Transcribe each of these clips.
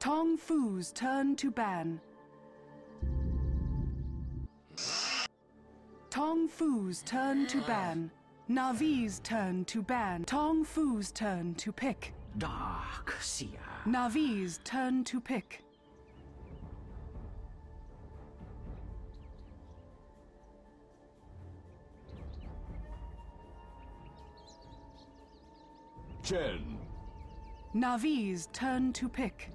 Tongfu's turn to ban. Tongfu's turn to ban. Navi's turn to ban. Tongfu's turn to pick. Dark Seer. Navi's turn to pick. Chen. Navi's turn to pick.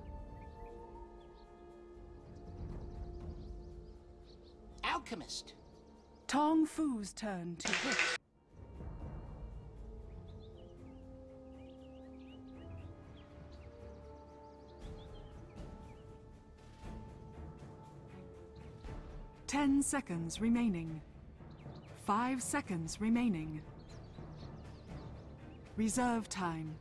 Alchemist. Tongfu's turn to pick. Ten seconds remaining. 5 seconds remaining. Reserve time.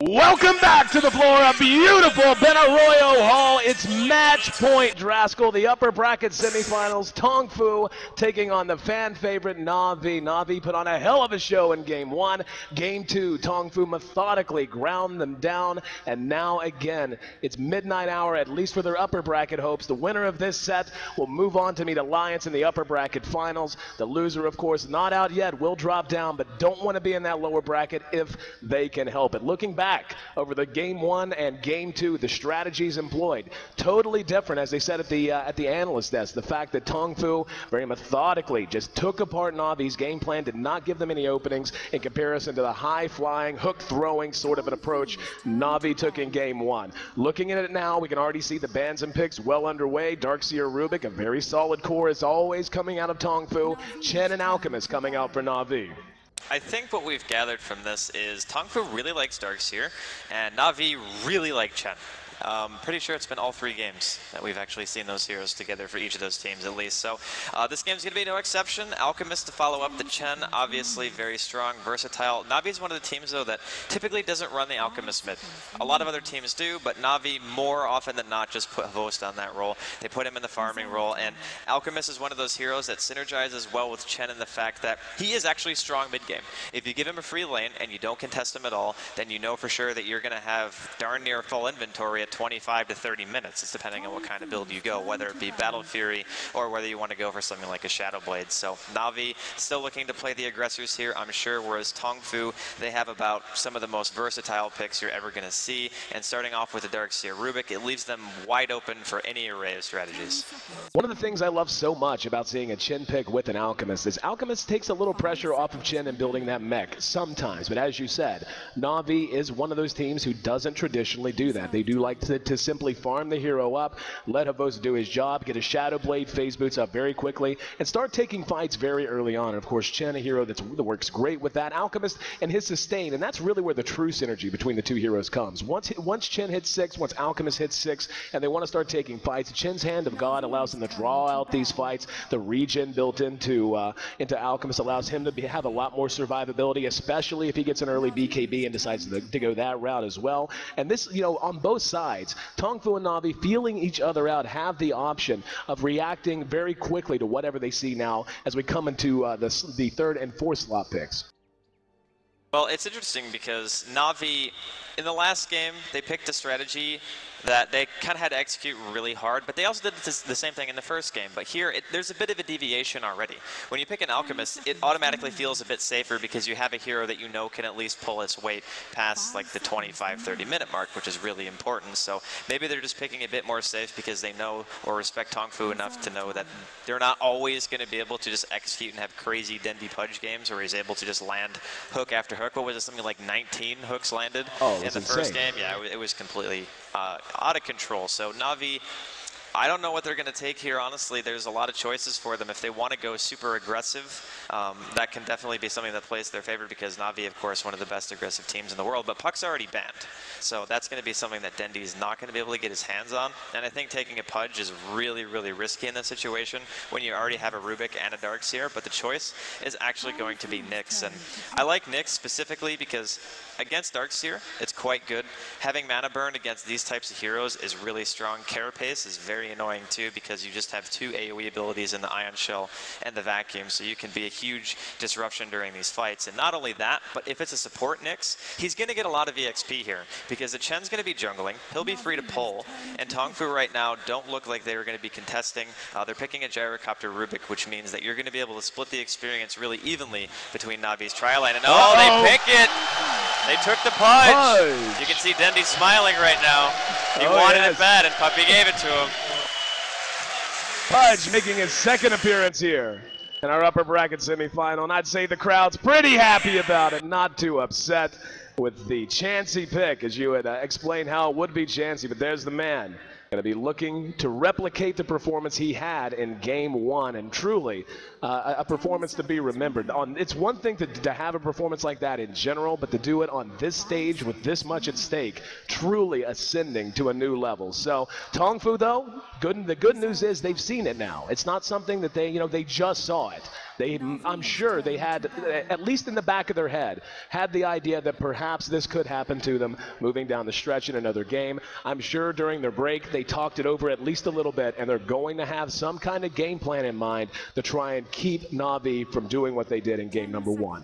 Welcome back to the floor of beautiful Benaroyo Hall. It's match point, Draskell. The upper bracket semifinals. Tongfu taking on the fan favorite Navi. Navi put on a hell of a show in game 1. Game 2, Tongfu methodically ground them down. And now again, it's midnight hour, at least for their upper bracket hopes. The winner of this set will move on to meet Alliance in the upper bracket finals. The loser, of course, not out yet, will drop down, but don't want to be in that lower bracket if they can help it. Looking back over the game 1 and game 2, the strategies employed totally different, as they said at the analyst desk. The fact that Tongfu very methodically just took apart Navi's game plan, did not give them any openings in comparison to the high-flying, hook-throwing sort of an approach Navi took in game 1. Looking at it now, we can already see the bans and picks well underway. Darkseer Rubik, a very solid core as always coming out of Tongfu. Chen and Alchemist coming out for Navi. I think what we've gathered from this is Tongfu really likes Darkseer, and Navi really like Chen. Pretty sure it's been all 3 games that we've actually seen those heroes together for each of those teams at least. So this game's going to be no exception. Alchemist to follow up the Chen, obviously very strong, versatile. Navi is one of the teams, though, that typically doesn't run the Alchemist mid. A lot of other teams do, but Navi more often than not just put Host on that role. They put him in the farming role, and Alchemist is one of those heroes that synergizes well with Chen in the fact that he is actually strong mid-game. If you give him a free lane and you don't contest him at all, then you know for sure that you're going to have darn near full inventory at 25 to 30 minutes. It's depending on what kind of build you go, whether it be Battle Fury or whether you want to go for something like a Shadow Blade. So Navi still looking to play the aggressors here, I'm sure, whereas Tongfu, they have about some of the most versatile picks you're ever going to see. And starting off with the Darkseer Rubik, it leaves them wide open for any array of strategies. One of the things I love so much about seeing a Chen pick with an Alchemist is Alchemist takes a little pressure off of Chen in building that mech sometimes. But as you said, Navi is one of those teams who doesn't traditionally do that. They do like to simply farm the hero up, let Havos do his job, get a Shadow Blade, phase boots up very quickly, and start taking fights very early on. And of course, Chen, a hero that works great with that. Alchemist and his sustain, and that's really where the true synergy between the two heroes comes. Once Chen hits 6, once Alchemist hits 6, and they want to start taking fights, Chen's Hand of God allows them to draw out these fights. The regen built into Alchemist allows him to have a lot more survivability, especially if he gets an early BKB and decides to go that route as well. And this, you know, on both sides, Tongfu and Navi feeling each other out have the option of reacting very quickly to whatever they see now as we come into the 3rd and 4th slot picks. Well, it's interesting because Navi, in the last game, they picked a strategy that they kind of had to execute really hard, but they also did the same thing in the first game. But here, there's a bit of a deviation already. When you pick an Alchemist, it automatically feels a bit safer because you have a hero that you know can at least pull its weight past like the 25-30 minute mark, which is really important. So maybe they're just picking a bit more safe because they know or respect Tongfu enough to know that they're not always going to be able to just execute and have crazy Denby Pudge games where he's able to just land hook after hook. What was it, something like 19 hooks landed in the first game? Yeah, it was completely out of control. So Navi, I don't know what they're going to take here, honestly. There's a lot of choices for them. If they want to go super aggressive, that can definitely be something that plays their favor because Navi, of course, one of the best aggressive teams in the world, but Puck's already banned. So that's going to be something that Dendy is not going to be able to get his hands on. And I think taking a Pudge is really, really risky in this situation when you already have a Rubik and a Darkseer, but the choice is actually going to be Nyx. And I like Nyx specifically because against Darkseer, it's quite good. Having mana burn against these types of heroes is really strong. Carapace is very very annoying too, because you just have 2 AoE abilities in the Ion Shell and the Vacuum, so you can be a huge disruption during these fights. And not only that, but if it's a support Nyx, he's going to get a lot of EXP here, because the Chen's going to be jungling, he'll be free to pull, and Tongfu right now don't look like they're going to be contesting. They're picking a Gyrocopter Rubik, which means that you're going to be able to split the experience really evenly between Navi's Tri-Lane. And they pick it! They took the Pudge! You can see Dendy smiling right now. He wanted it bad, and Puppy gave it to him. Pudge making his 2nd appearance here in our upper bracket semifinal, and I'd say the crowd's pretty happy about it, not too upset with the chancy pick, as you had explained how it would be chancy, but there's the man. Going to be looking to replicate the performance he had in Game 1, and truly a performance to be remembered. It's one thing to have a performance like that in general, but to do it on this stage with this much at stake, truly ascending to a new level. So Tongfu, though, the good news is they've seen it now. It's not something that they just saw it. I'm sure they had, at least in the back of their head, had the idea that perhaps this could happen to them moving down the stretch in another game. I'm sure during their break they talked it over at least a little bit, and they're going to have some kind of game plan in mind to try and keep Navi from doing what they did in game number 1.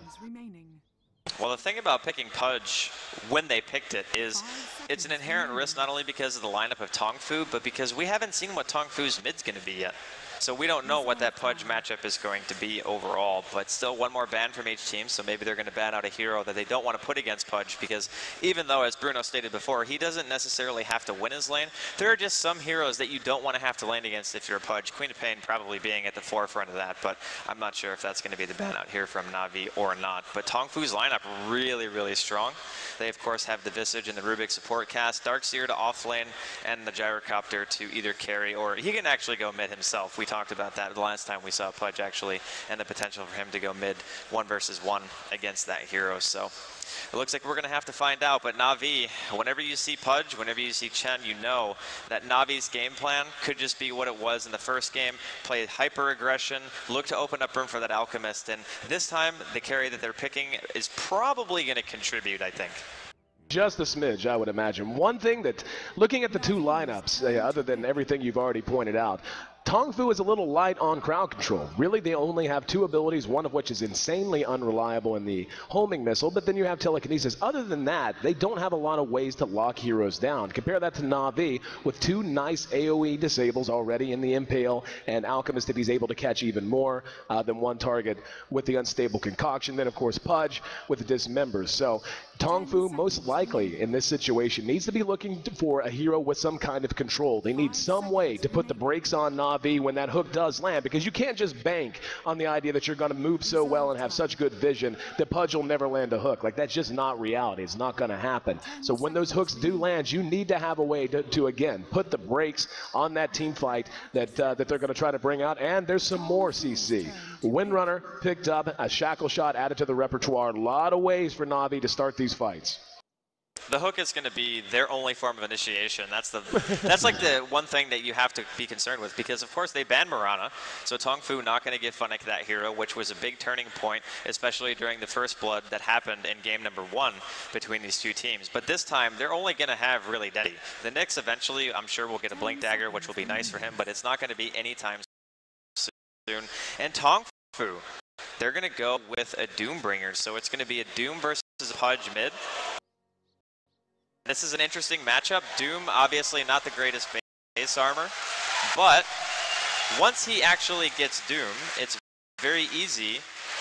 Well, the thing about picking Pudge when they picked it is it's an inherent risk, not only because of the lineup of Tongfu, but because we haven't seen what Tongfu's mid's going to be yet. So we don't know what that Pudge matchup is going to be overall, but still 1 more ban from each team, so maybe they're going to ban out a hero that they don't want to put against Pudge, because even though, as Bruno stated before, he doesn't necessarily have to win his lane, there are just some heroes that you don't want to have to lane against if you're a Pudge. Queen of Pain probably being at the forefront of that, but I'm not sure if that's going to be the ban out here from Navi or not. But Tongfu's lineup really, really strong. They, of course, have the Visage and the Rubik support cast, Darkseer to offlane, and the Gyrocopter to either carry, or he can actually go mid himself. We talked about that the last time we saw Pudge, actually, and the potential for him to go mid 1 versus 1 against that hero. So it looks like we're going to have to find out. But Navi, whenever you see Pudge, whenever you see Chen, you know that Navi's game plan could just be what it was in the first game. Play hyper aggression, look to open up room for that Alchemist, and this time the carry that they're picking is probably going to contribute, I think. Just a smidge, I would imagine. One thing that, looking at the 2 lineups, other than everything you've already pointed out, Tongfu is a little light on crowd control. Really, they only have 2 abilities, one of which is insanely unreliable in the homing missile, but then you have telekinesis. Other than that, they don't have a lot of ways to lock heroes down. Compare that to Navi with 2 nice AoE disables already in the Impale, and Alchemist if he's able to catch even more than 1 target with the Unstable Concoction. Then, of course, Pudge with the Dismembers. So Tongfu, most likely in this situation, needs to be looking for a hero with some kind of control. They need some way to put the brakes on Navi when that hook does land, because you can't just bank on the idea that you're going to move so well and have such good vision that Pudge will never land a hook. Like, that's just not reality. It's not going to happen. So when those hooks do land, you need to have a way to again, put the brakes on that team fight that they're going to try to bring out. And there's some more, CC. Windrunner picked up, a shackle shot added to the repertoire. A lot of ways for Navi to start these fights. The hook is going to be their only form of initiation. That's like the one thing that you have to be concerned with, because of course they banned Mirana, so Tongfu not going to give Funnick that hero, which was a big turning point, especially during the first blood that happened in game number 1 between these 2 teams. But this time they're only going to have really Deddy. The Nyx eventually, I'm sure, will get a Blink Dagger, which will be nice for him, but it's not going to be anytime soon. And Tongfu, they're going to go with a Doombringer, so it's going to be a Doom versus a Pudge mid. This is an interesting matchup. Doom, obviously not the greatest base armor, but once he actually gets Doom, it's very easy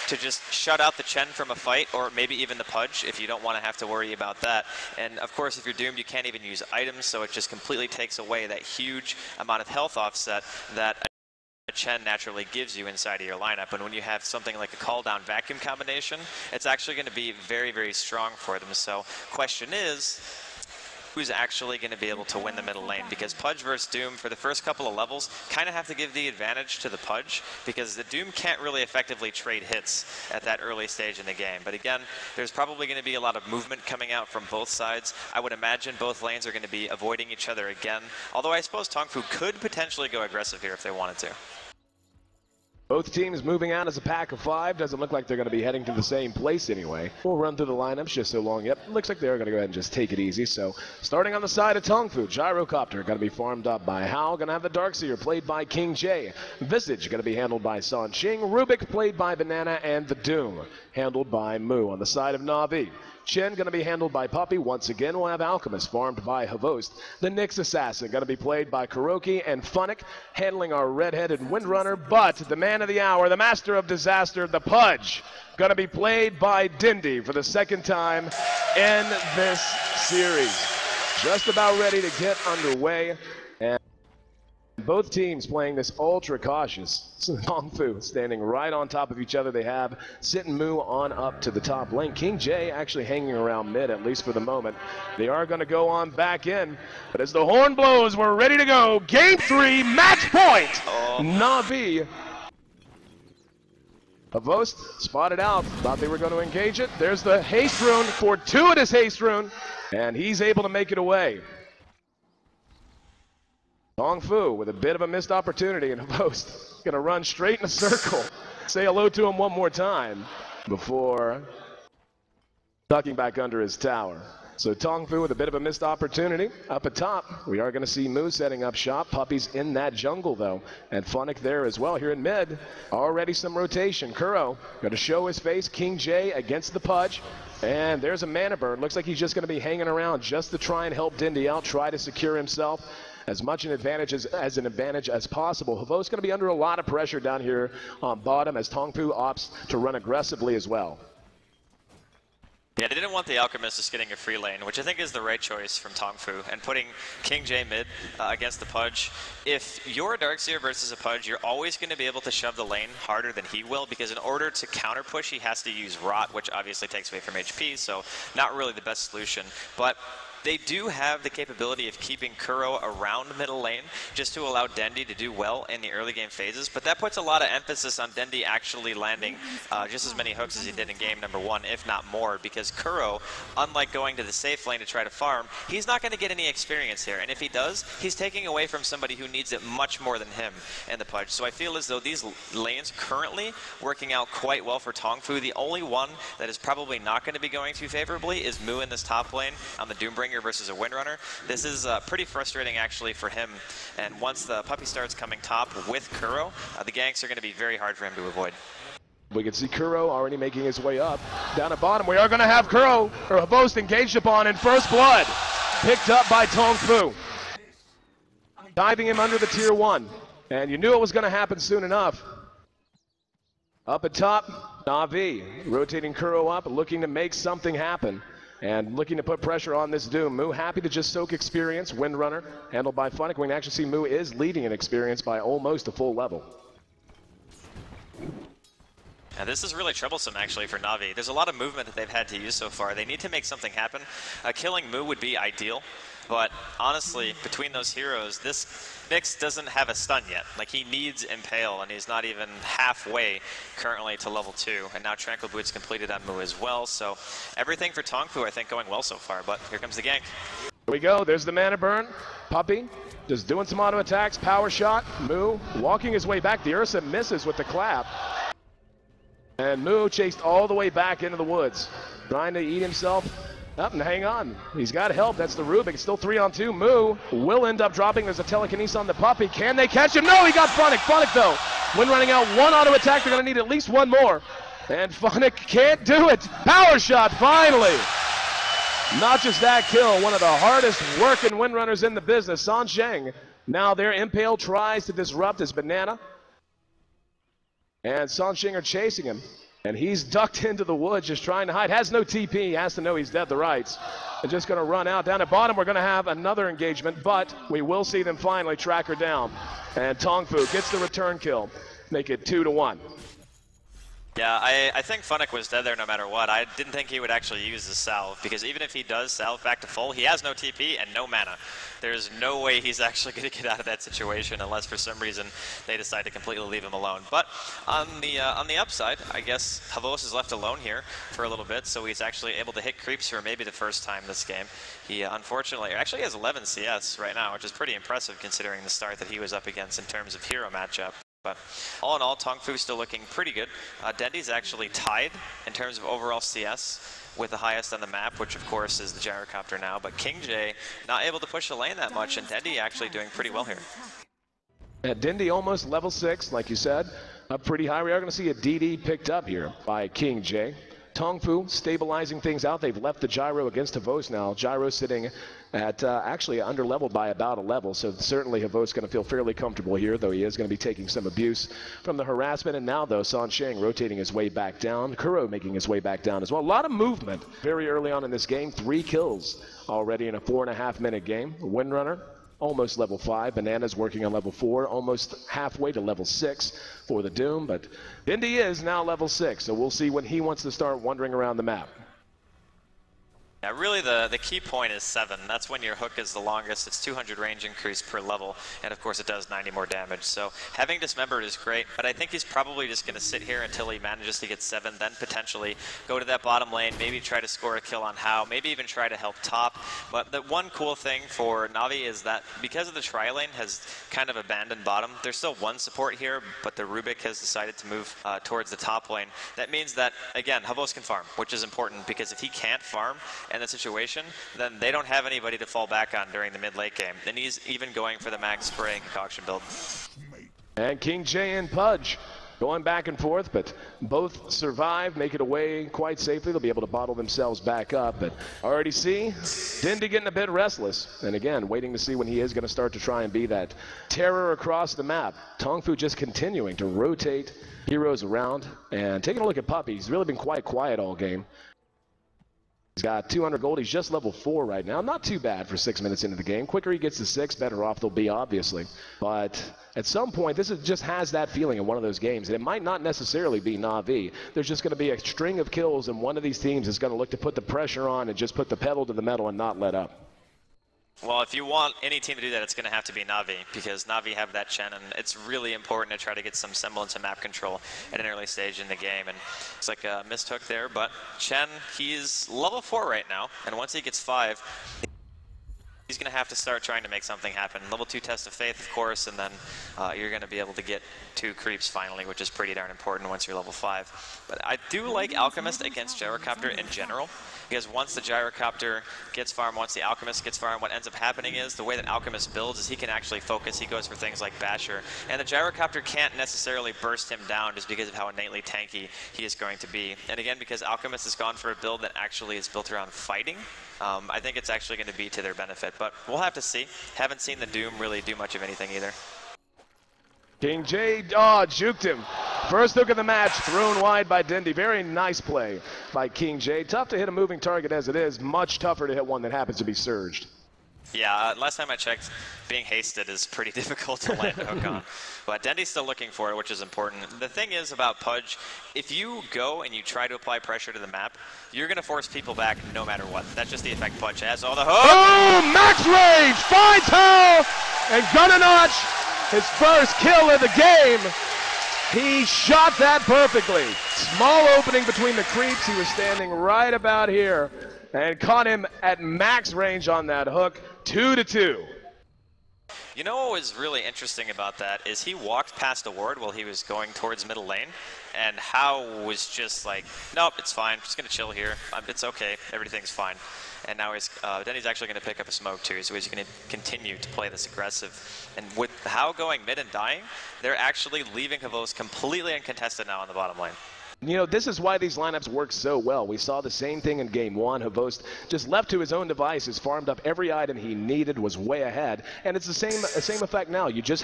to just shut out the Chen from a fight, or maybe even the Pudge if you don't want to have to worry about that. And of course, if you're Doomed, you can't even use items, so it just completely takes away that huge amount of health offset that a Chen naturally gives you inside of your lineup. And when you have something like a call down vacuum combination, it's actually going to be very, very strong for them. So question is, who's actually going to be able to win the middle lane? Because Pudge versus Doom, for the first couple of levels, kind of have to give the advantage to the Pudge, because the Doom can't really effectively trade hits at that early stage in the game. But again, there's probably going to be a lot of movement coming out from both sides. I would imagine both lanes are going to be avoiding each other again, although I suppose Tongfu could potentially go aggressive here if they wanted to. Both teams moving out as a pack of 5. Doesn't look like they're going to be heading to the same place anyway. We'll run through the lineups just so long. Yep, looks like they're going to go ahead and just take it easy. So starting on the side of Tongfu, Gyrocopter going to be farmed up by Hao. Going to have the Darkseer played by King J. Visage going to be handled by San Ching. Rubik played by Banana, and the Doom handled by Mu. On the side of Navi, Chen going to be handled by Puppy. Once again, we'll have Alchemist farmed by Havost. The Nyx Assassin going to be played by Kuroki, and Funnick handling our red-headed Windrunner. But the man of the hour, the master of disaster, the Pudge, going to be played by Dindy for the second time in this series. Just about ready to get underway. And both teams playing this ultra cautious. Tongfu standing right on top of each other. They have Sit and Mu on up to the top lane. King J actually hanging around mid, at least for the moment. They are going to go on back in. But as the horn blows, we're ready to go. Game 3, match point. Navi. Havost spotted out. Thought they were going to engage it. There's the haste rune, fortuitous haste rune. And he's able to make it away. Tongfu with a bit of a missed opportunity, and Havost going to run straight in a circle. Say hello to him one more time before ducking back under his tower. So Tongfu with a bit of a missed opportunity. Up atop, we are going to see Mu setting up shop. Puppy's in that jungle, though. And Funnick there as well. Here in mid, already some rotation. Kuro going to show his face. King J against the Pudge. And there's a mana burn. Looks like he's just going to be hanging around just to try and help Dindy out, try to secure himself as much an advantage as possible. Havo's going to be under a lot of pressure down here on bottom as Tongfu opts to run aggressively as well. Yeah, they didn't want the Alchemist just getting a free lane, which I think is the right choice from Tongfu, and putting King J mid against the Pudge. If you're a Darkseer versus a Pudge, you're always going to be able to shove the lane harder than he will, because in order to counter push, he has to use Rot, which obviously takes away from HP, so not really the best solution. But they do have the capability of keeping Kuro around middle lane just to allow Dendi to do well in the early game phases, but that puts a lot of emphasis on Dendi actually landing just as many hooks as he did in game number 1, if not more, because Kuro, unlike going to the safe lane to try to farm, he's not going to get any experience here, and if he does, he's taking away from somebody who needs it much more than him in the Pudge. So I feel as though these lanes currently working out quite well for Tongfu. The only one that is probably not going to be going too favorably is Mu in this top lane on the Doombringer versus a Windrunner. This is pretty frustrating actually for him, and once the Puppy starts coming top with Kuro, the ganks are going to be very hard for him to avoid. We can see Kuro already making his way up. Down at bottom, we are going to have Kuro, or Havost, engaged upon in first blood. Picked up by Tongfu. Diving him under the tier 1. And you knew it was going to happen soon enough. Up at top, Navi rotating Kuro up, looking to make something happen. And looking to put pressure on this Doom. Mu happy to just soak experience. Windrunner handled by Funnick. We can actually see Mu is leading in experience by almost a full level. Yeah, this is really troublesome actually for Navi. There's a lot of movement that they've had to use so far. They need to make something happen. Killing Mu would be ideal, but honestly, between those heroes, this Nyx doesn't have a stun yet. Like, he needs Impale, and he's not even halfway currently to level 2. And now Tranquil Boots completed on Mu as well, so everything for Tongfu, I think, going well so far, but here comes the gank. Here we go, there's the mana burn. Puppy just doing some auto attacks, power shot. Mu walking his way back. The Ursa misses with the clap. And Mu chased all the way back into the woods, trying to eat himself up and hang on. He's got help. That's the Rubik. It's still 3-on-2. Mu will end up dropping. There's a telekinesis on the Puppy. Can they catch him? No, he got Funnick. Funnick, though, when running out one auto attack, they're going to need at least one more. And Funnick can't do it. Power shot, finally. Not just that kill, one of the hardest working Windrunners in the business, San Ching. Now their Impale tries to disrupt his Banana. And San Ching are chasing him. And he's ducked into the woods just trying to hide. Has no TP. He has to know he's dead to rights. And just going to run out. Down at bottom, we're going to have another engagement, but we will see them finally track her down. And Tongfu gets the return kill. Make it 2-1. Yeah, I think Funnick was dead there no matter what. I didn't think he would actually use the salve, because even if he does salve back to full, he has no TP and no mana. There's no way he's actually going to get out of that situation unless for some reason they decide to completely leave him alone. But on the upside, I guess Havost is left alone here for a little bit, so he's actually able to hit creeps for maybe the first time this game. He unfortunately actually has 11 CS right now, which is pretty impressive considering the start that he was up against in terms of hero matchup. But all in all, Tongfu still looking pretty good. Dendi's actually tied in terms of overall CS with the highest on the map, which of course is the gyrocopter now, but King J not able to push the lane that much, and Dendi actually doing pretty well here. Yeah, Dendi almost level 6, like you said, up pretty high. We are going to see a DD picked up here by King J. Tongfu stabilizing things out. They've left the gyro against Havos now. Gyro sitting at actually underleveled by about a level, so certainly Havos going to feel fairly comfortable here, though he is going to be taking some abuse from the harassment. And now, though, Sansheng rotating his way back down. Kuro making his way back down as well. A lot of movement very early on in this game. 3 kills already in a 4.5-minute game. Windrunner almost level 5. Banana's working on level 4, almost halfway to level 6 for the Doom. But Dendi is now level 6, so we'll see when he wants to start wandering around the map. Yeah, really the key point is 7. That's when your hook is the longest. It's 200 range increase per level, and of course it does 90 more damage. So having Dismembered is great, but I think he's probably just going to sit here until he manages to get 7, then potentially go to that bottom lane, maybe try to score a kill on How, maybe even try to help top. But the one cool thing for Navi is that because of the tri-lane has kind of abandoned bottom, there's still one support here, but the Rubik has decided to move towards the top lane. That means that, again, Havos can farm, which is important, because if he can't farm in the situation, then they don't have anybody to fall back on during the mid-late game. And he's even going for the max spraying concoction build. And King J and Pudge going back and forth, but both survive, make it away quite safely. They'll be able to bottle themselves back up. But already see Dendi getting a bit restless. And again, waiting to see when he is going to start to try and be that terror across the map. Tongfu just continuing to rotate heroes around. And taking a look at Puppy, he's really been quite quiet all game. He's got 200 gold. He's just level 4 right now. Not too bad for 6 minutes into the game. Quicker he gets to 6, better off they'll be, obviously. But at some point, this just has that feeling in one of those games. And it might not necessarily be Navi. There's just going to be a string of kills, and one of these teams is going to look to put the pressure on and just put the pedal to the metal and not let up. Well, if you want any team to do that, it's going to have to be Navi, because Navi have that Chen, and it's really important to try to get some semblance of map control at an early stage in the game. And it's like a missed hook there, but Chen, he's level 4 right now, and once he gets 5, he's going to have to start trying to make something happen. Level 2 Test of Faith, of course, and then you're going to be able to get 2 creeps finally, which is pretty darn important once you're level 5. But I do like Alchemist against Gyrocopter in general, because once the Gyrocopter gets farmed, once the Alchemist gets farmed, what ends up happening is the way that Alchemist builds is he can actually focus. He goes for things like Basher, and the Gyrocopter can't necessarily burst him down just because of how innately tanky he is going to be. And again, because Alchemist has gone for a build that actually is built around fighting, I think it's actually going to be to their benefit. But we'll have to see. Haven't seen the Doom really do much of anything either. King J, juked him. First look at the match, thrown wide by Dendi. Very nice play by King J. Tough to hit a moving target as it is, much tougher to hit one that happens to be surged. Yeah, last time I checked, being hasted is pretty difficult to land a hook on. But Dendi's still looking for it, which is important. The thing is about Pudge, if you go and you try to apply pressure to the map, you're going to force people back no matter what. That's just the effect Pudge has. Oh, the hook! Oh, max range! Finds Hell! And gonna notch his first kill of the game. He shot that perfectly. Small opening between the creeps. He was standing right about here and caught him at max range on that hook. 2-2. You know what was really interesting about that is he walked past the ward while he was going towards middle lane, and How was just like, nope, it's fine, just gonna chill here. It's okay, everything's fine. And now Dendi's actually going to pick up a smoke too, so he's going to continue to play this aggressive. And with How going mid and dying, they're actually leaving Havos completely uncontested now on the bottom lane. You know, this is why these lineups work so well. We saw the same thing in game 1. Havos just left to his own devices, farmed up every item he needed, was way ahead. And it's the same effect now. You just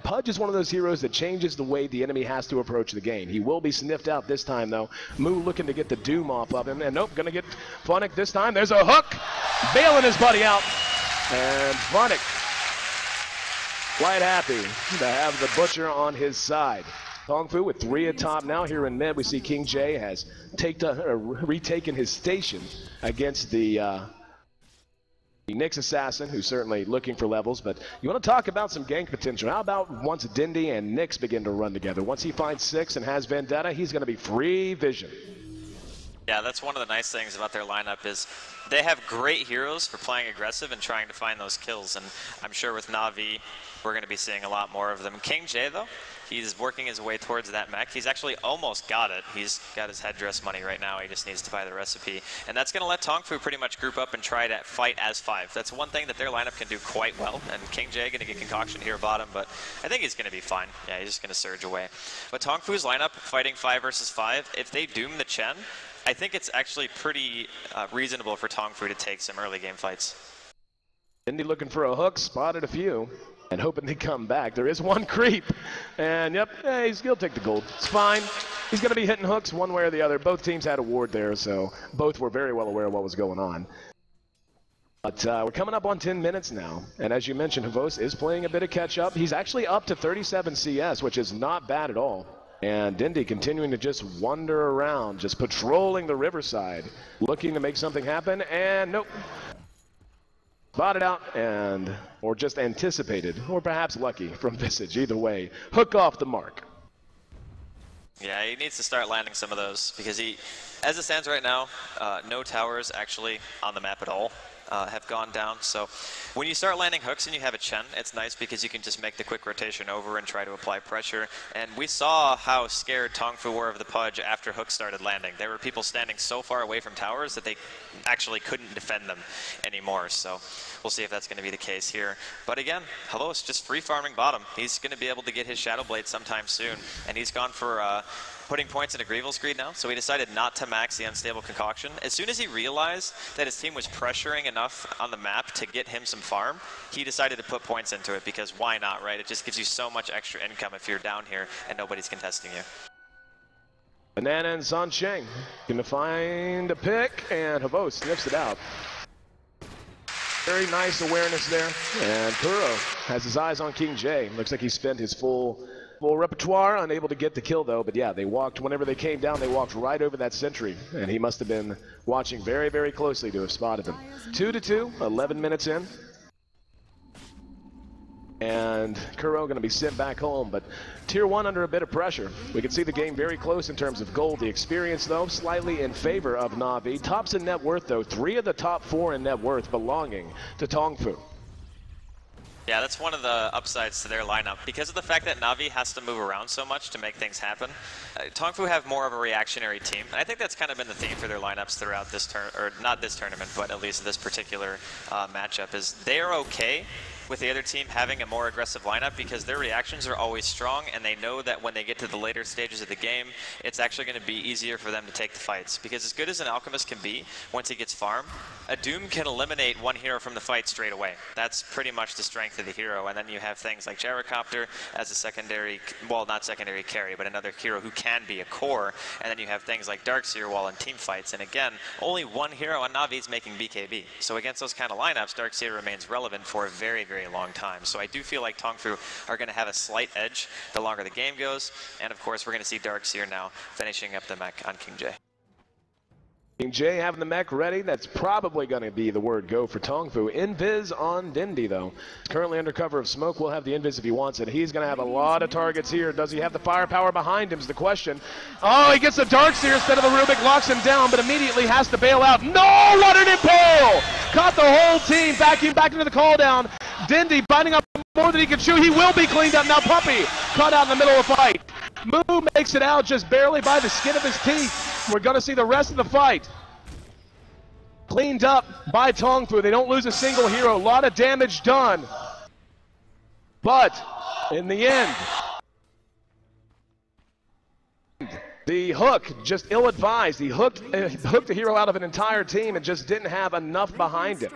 Pudge is one of those heroes that changes the way the enemy has to approach the game. He will be sniffed out this time, though. Moo looking to get the Doom off of him. And nope, going to get Funnick this time. There's a hook, bailing his buddy out. And Funnick quite happy to have the Butcher on his side. Tongfu with 3 atop now here in mid. We see King J has retaken his station against the Nyx assassin, who's certainly looking for levels. But you want to talk about some gank potential. How about once Dendi and Nyx begin to run together? Once he finds 6 and has Vendetta, he's going to be free vision. Yeah, that's one of the nice things about their lineup is they have great heroes for playing aggressive and trying to find those kills. And I'm sure with Navi, we're going to be seeing a lot more of them. King J, though, He's working his way towards that mech. He's actually almost got it. He's got his headdress money right now. He just needs to buy the recipe. And that's going to let Tongfu pretty much group up and try to fight as 5. That's one thing that their lineup can do quite well. And King J going to get concoction here bottom, but I think he's going to be fine. Yeah, he's just going to surge away. But Tongfu's lineup fighting 5 versus 5, if they doom the Chen, I think it's actually pretty reasonable for Tongfu to take some early game fights. Indy looking for a hook, spotted a few. And hoping they come back. There is one creep. And yep, he'll take the gold. It's fine. He's going to be hitting hooks one way or the other. Both teams had a ward there, so both were very well aware of what was going on. But we're coming up on 10 minutes now. And as you mentioned, Havos is playing a bit of catch up. He's actually up to 37 CS, which is not bad at all. And Dindy continuing to just wander around, just patrolling the riverside, looking to make something happen. And nope. Spotted out, and or just anticipated, or perhaps lucky from Visage. Either way, hook off the mark. Yeah, he needs to start landing some of those because he, as it stands right now, no towers actually on the map at all have gone down. So when you start landing hooks and you have a Chen, it's nice because you can just make the quick rotation over and try to apply pressure. And we saw how scared Tongfu were of the Pudge after hooks started landing. There were people standing so far away from towers that they actually couldn't defend them anymore. So we'll see if that's going to be the case here. But again, Havos just free farming bottom. He's going to be able to get his Shadow Blade sometime soon. And he's gone for putting points into Greevil's Greed now, so he decided not to max the Unstable Concoction. As soon as he realized that his team was pressuring enough on the map to get him some farm, he decided to put points into it, because why not, right? It just gives you so much extra income if you're down here and nobody's contesting you. Banana and Sancheng gonna find a pick, and Havos sniffs it out. Very nice awareness there, and Kuro has his eyes on King J. Looks like he spent his full repertoire, unable to get the kill though, but yeah, they walked, whenever they came down, they walked right over that sentry, and he must have been watching very, very closely to have spotted them. 2-2, 11 minutes in. And Kuro going to be sent back home, but Tier 1 under a bit of pressure. We can see the game very close in terms of gold. The experience, though, slightly in favor of Navi. Tops in net worth, though. 3 of the top 4 in net worth belonging to Tongfu. Yeah, that's one of the upsides to their lineup. Because of the fact that Navi has to move around so much to make things happen, Tongfu have more of a reactionary team. And I think that's kind of been the theme for their lineups throughout this or not this tournament, but at least this particular matchup, is they are okay with the other team having a more aggressive lineup because their reactions are always strong, and they know that when they get to the later stages of the game, it's actually going to be easier for them to take the fights. Because as good as an Alchemist can be once he gets farm, a Doom can eliminate one hero from the fight straight away. That's pretty much the strength of the hero. And then you have things like Gyrocopter as a secondary, well, not secondary carry, but another hero who can be a core. And then you have things like Darkseer while in team fights. And again, only one hero on Navi is making BKB. So against those kind of lineups, Darkseer remains relevant for a very, very long time. So I do feel like Tongfu are going to have a slight edge the longer the game goes. And of course, we're going to see Darkseer now finishing up the mech on King J. King J having the mech ready. That's probably going to be the word go for Tongfu. Invis on Dindy, though. Currently under cover of smoke. Will have the Invis if he wants it. He's going to have a lot of targets here. Does he have the firepower behind him is the question. Oh, he gets the Darkseer instead of the Rubik. Locks him down, but immediately has to bail out. No! What an impale! Caught the whole team. Vacuum back into the call down. Dindy binding up more than he can chew. He will be cleaned up. Now Puppy caught out in the middle of the fight. Moo makes it out just barely by the skin of his teeth. We're going to see the rest of the fight cleaned up by Tongfu. They don't lose a single hero. A lot of damage done. But in the end, the hook just ill-advised. He hooked the hero out of an entire team and just didn't have enough behind him.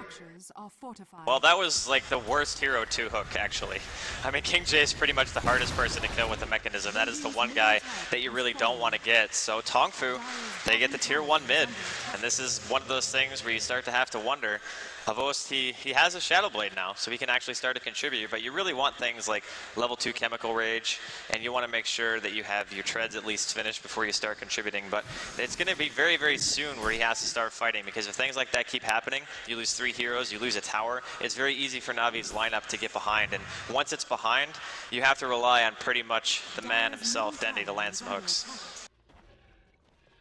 Well, that was like the worst hero to hook, actually. I mean, King J is pretty much the hardest person to kill with the mechanism. That is the one guy that you really don't want to get. So Tongfu, they get the tier 1 mid. And this is one of those things where you start to have to wonder. Havos, he has a Shadow Blade now, so he can actually start to contribute, but you really want things like level 2 Chemical Rage, and you want to make sure that you have your treads at least finished before you start contributing, but it's going to be very, very soon where he has to start fighting, because if things like that keep happening, you lose 3 heroes, you lose a tower, it's very easy for Navi's lineup to get behind, and once it's behind, you have to rely on pretty much the man himself, Dendy, to land some hooks.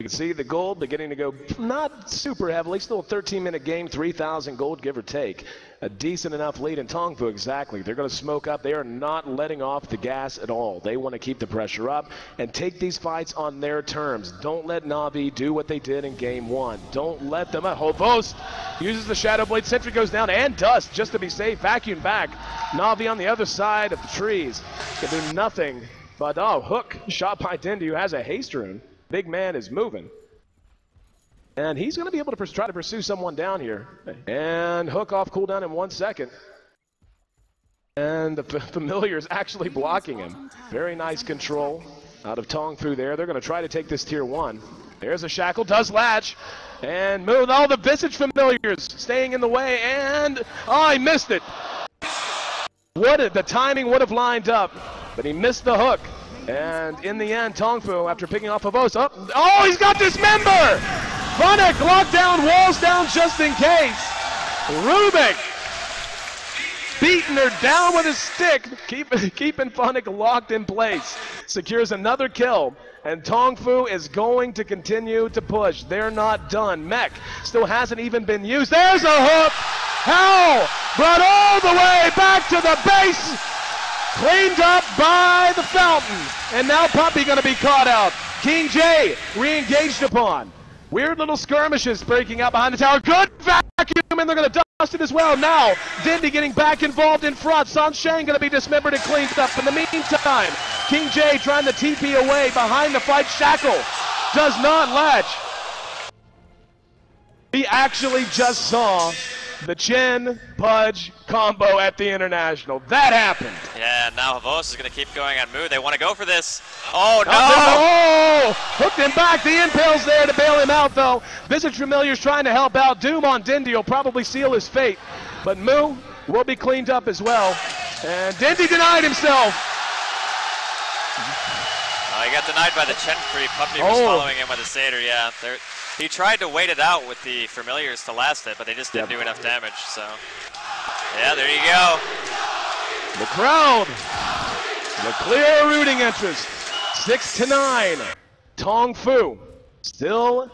You can see the gold beginning to go not super heavily, still a 13-minute game, 3,000 gold, give or take. A decent enough lead in Tongfu, exactly. They're going to smoke up. They are not letting off the gas at all. They want to keep the pressure up and take these fights on their terms. Don't let Navi do what they did in game one. Don't let them. Hovos uses the Shadow Blade. Sentry goes down, and Dust, just to be safe, vacuum back. Navi on the other side of the trees can do nothing. But, oh, Hook shot by Dindy, who has a haste rune. Big man is moving. And he's going to be able to try to pursue someone down here. And Hook off cooldown in 1 second. And the Familiar is actually blocking him. Very nice control out of Tongfu there. They're going to try to take this tier 1. There's a Shackle, does latch. And move all the Visage Familiars staying in the way. And, oh, he missed it. The timing would have lined up, but he missed the hook. And in the end, Tongfu, after picking off Avos, oh, he's got Dismember! Funnick locked down, walls down just in case. Rubik beating her down with his stick, keeping Funnick locked in place. Secures another kill, and Tongfu is going to continue to push. They're not done. Mech still hasn't even been used. There's a hook! Hell brought all the way back to the base! Cleaned up by the Fountain, and now Puppy going to be caught out. King J re-engaged upon. Weird little skirmishes breaking out behind the tower. Good vacuum, and they're going to dust it as well. Now, Dindy getting back involved in front. Sansheng going to be dismembered and cleaned up. In the meantime, King J trying to TP away behind the fight. Shackle does not latch. He actually just saw the Chin Pudge combo at the International. That happened. Yeah, now Havos is going to keep going on Moo. They want to go for this. Oh, no! Oh! Hooked him back. The impale's there to bail him out, though. Visage Familiar's trying to help out. Doom on Dindy will probably seal his fate. But Moo will be cleaned up as well. And Dindy denied himself. He got denied by the Chen Creep. Puppy was following him with a Satyr, yeah. He tried to wait it out with the Familiars to last it, but they just didn't do enough damage, so. Yeah, there you go. The crowd. The clear rooting interest. 6-9. Tongfu still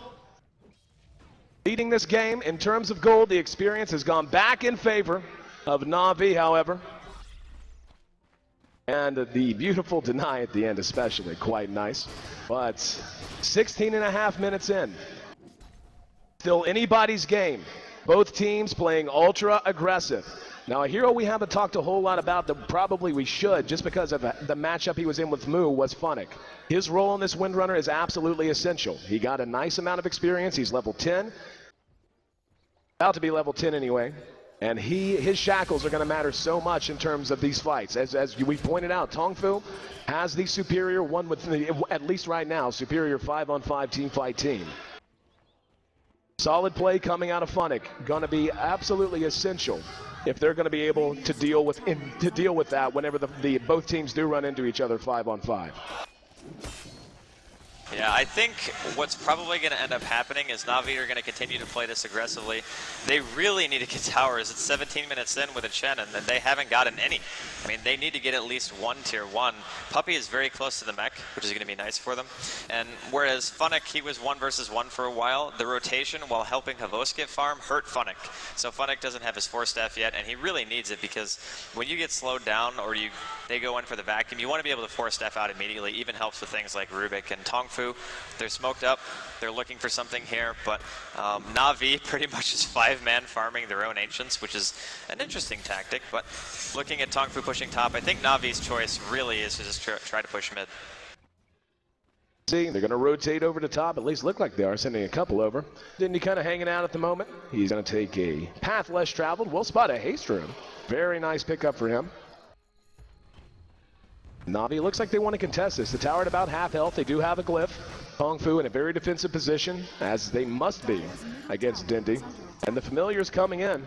leading this game in terms of gold. The experience has gone back in favor of Navi, however. And the beautiful deny at the end especially, quite nice. But 16.5 minutes in. Still anybody's game. Both teams playing ultra aggressive. Now a hero we haven't talked a whole lot about that probably we should, just because of the matchup he was in with Moo, was Funnick. His role in this Windrunner is absolutely essential. He got a nice amount of experience. He's level 10. About to be level 10 anyway. And his shackles are going to matter so much in terms of these fights. As we pointed out, Tongfu has the superior one with the, at least right now, superior 5-on-5 team fight team. Solid play coming out of Funnick, going to be absolutely essential if they're going to be able to deal with that whenever both teams do run into each other 5-on-5. Yeah, I think what's probably going to end up happening is Navi are going to continue to play this aggressively. They really need to get towers. It's 17 minutes in with a Chen, and they haven't gotten any. I mean, they need to get at least one tier 1. Puppy is very close to the mech, which is going to be nice for them. And whereas Funnick, he was 1 versus 1 for a while, the rotation while helping Havos get farm hurt Funnick. So Funnick doesn't have his 4 staff yet, and he really needs it because when you get slowed down or they go in for the vacuum, you want to be able to 4 staff out immediately. Even helps with things like Rubik and Tongfu. They're smoked up, they're looking for something here, but Navi pretty much is 5-man farming their own Ancients, which is an interesting tactic, but looking at Tongfu pushing top, I think Navi's choice really is to just try to push mid. See, they're going to rotate over to top, at least look like they are, sending a couple over. Dindy kind of hanging out at the moment. He's going to take a path less traveled. We'll spot a haste rune. Very nice pickup for him. Navi looks like they want to contest this. The tower at about half health. They do have a glyph. Tongfu in a very defensive position, as they must be against Dindy. And the Familiar's coming in.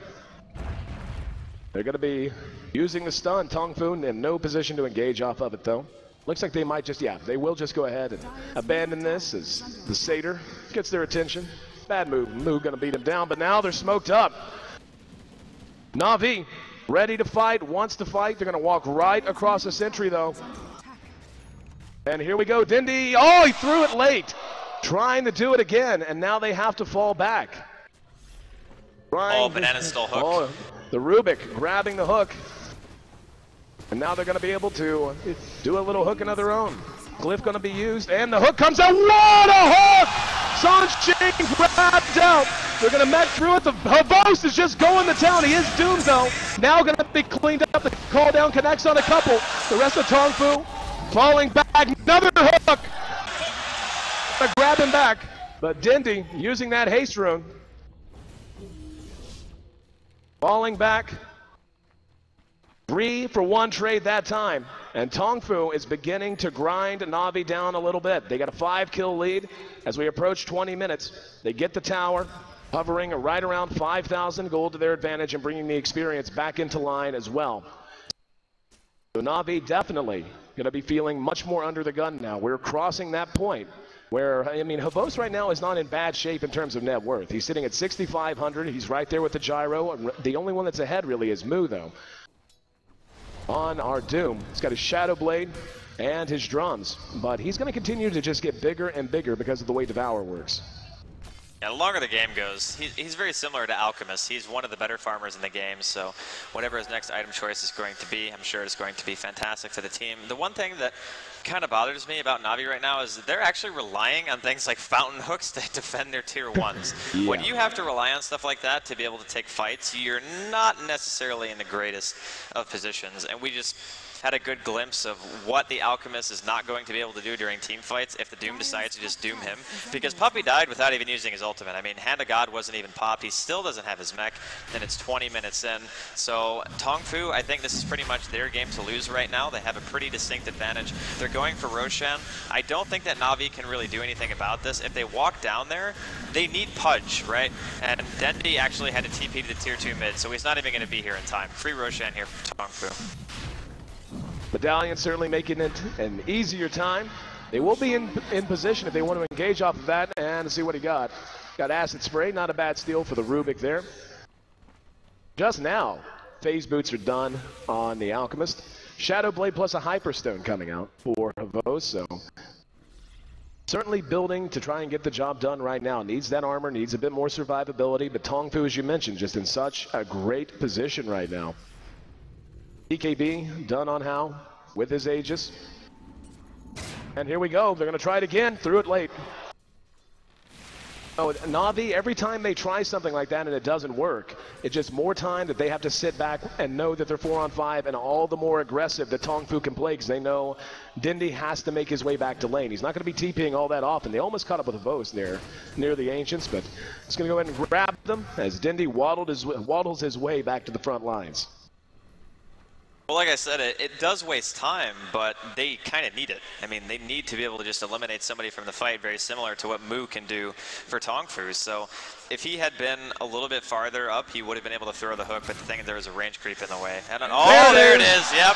They're going to be using the stun. Tongfu in no position to engage off of it, though. Looks like they might just, they will just go ahead and abandon this as the Satyr gets their attention. Bad move. Moo going to beat him down, but now they're smoked up. Navi ready to fight, wants to fight. They're going to walk right across the sentry, though. And here we go, Dindy. Oh, he threw it late. trying to do it again, and now they have to fall back. Oh, Banana stole hook. Oh, the Rubik grabbing the hook. And now they're going to be able to do a little hook of their own. Glyph going to be used, and the hook comes out. What a hook! Sanjing grabbed out. They're going to mech through it. The Havos is just going to town. He is doomed, though. Now going to be cleaned up. The call down connects on a couple. The rest of Tongfu falling back. Another hook. Gonna grab him back. But Dindy using that haste rune. Falling back. 3 for 1 trade that time. And Tongfu is beginning to grind Navi down a little bit. They got a 5-kill lead as we approach 20 minutes. They get the tower, hovering right around 5,000 gold to their advantage and bringing the experience back into line as well. So Navi definitely going to be feeling much more under the gun now. We're crossing that point where, I mean, Havos right now is not in bad shape in terms of net worth. He's sitting at 6,500. He's right there with the gyro. The only one that's ahead really is Mu, though. On our Doom. He's got his Shadow Blade and his drums, but he's going to continue to just get bigger and bigger because of the way Devour works. Yeah, the longer the game goes, he's very similar to Alchemist. He's one of the better farmers in the game, so whatever his next item choice is going to be, I'm sure it's going to be fantastic for the team. The one thing that kind of bothers me about Navi right now is that they're actually relying on things like fountain hooks to defend their tier 1s. Yeah. When you have to rely on stuff like that to be able to take fights, you're not necessarily in the greatest of positions, and we just had a good glimpse of what the Alchemist is not going to be able to do during team fights if the Doom decides to just doom him. Because Puppey died without even using his ultimate. I mean, Hand of God wasn't even popped. He still doesn't have his mech, and it's 20 minutes in. So Tongfu, I think this is pretty much their game to lose right now. They have a pretty distinct advantage. They're going for Roshan. I don't think that Navi can really do anything about this. If they walk down there, they need Pudge, right? And Dendy actually had to TP to the tier 2 mid, so he's not even going to be here in time. Free Roshan here for Tongfu. Medallion certainly making it an easier time. They will be in position if they want to engage off of that and see what he got. Got Acid Spray, not a bad steal for the Rubik there. Just now, phase boots are done on the Alchemist. Shadow Blade plus a Hyperstone coming out for Havos, so certainly building to try and get the job done right now. Needs that armor, needs a bit more survivability, but Tongfu, as you mentioned, just in such a great position right now. EKB done on How with his Aegis. And here we go. They're going to try it again. Threw it late. Oh, Navi, every time they try something like that and it doesn't work, it's just more time that they have to sit back and know that they're 4-on-5 and all the more aggressive that Tongfu can play because they know Dindy has to make his way back to lane. He's not going to be TPing all that often. They almost caught up with Havos there near the Ancients, but he's going to go ahead and grab them as Dindy waddles his way back to the front lines. Well, like I said, it does waste time, but they kind of need it. I mean, they need to be able to just eliminate somebody from the fight, very similar to what Mu can do for Tongfu. So if he had been a little bit farther up, he would have been able to throw the hook, but the thing is there was a range creep in the way. Oh, there it is, yep.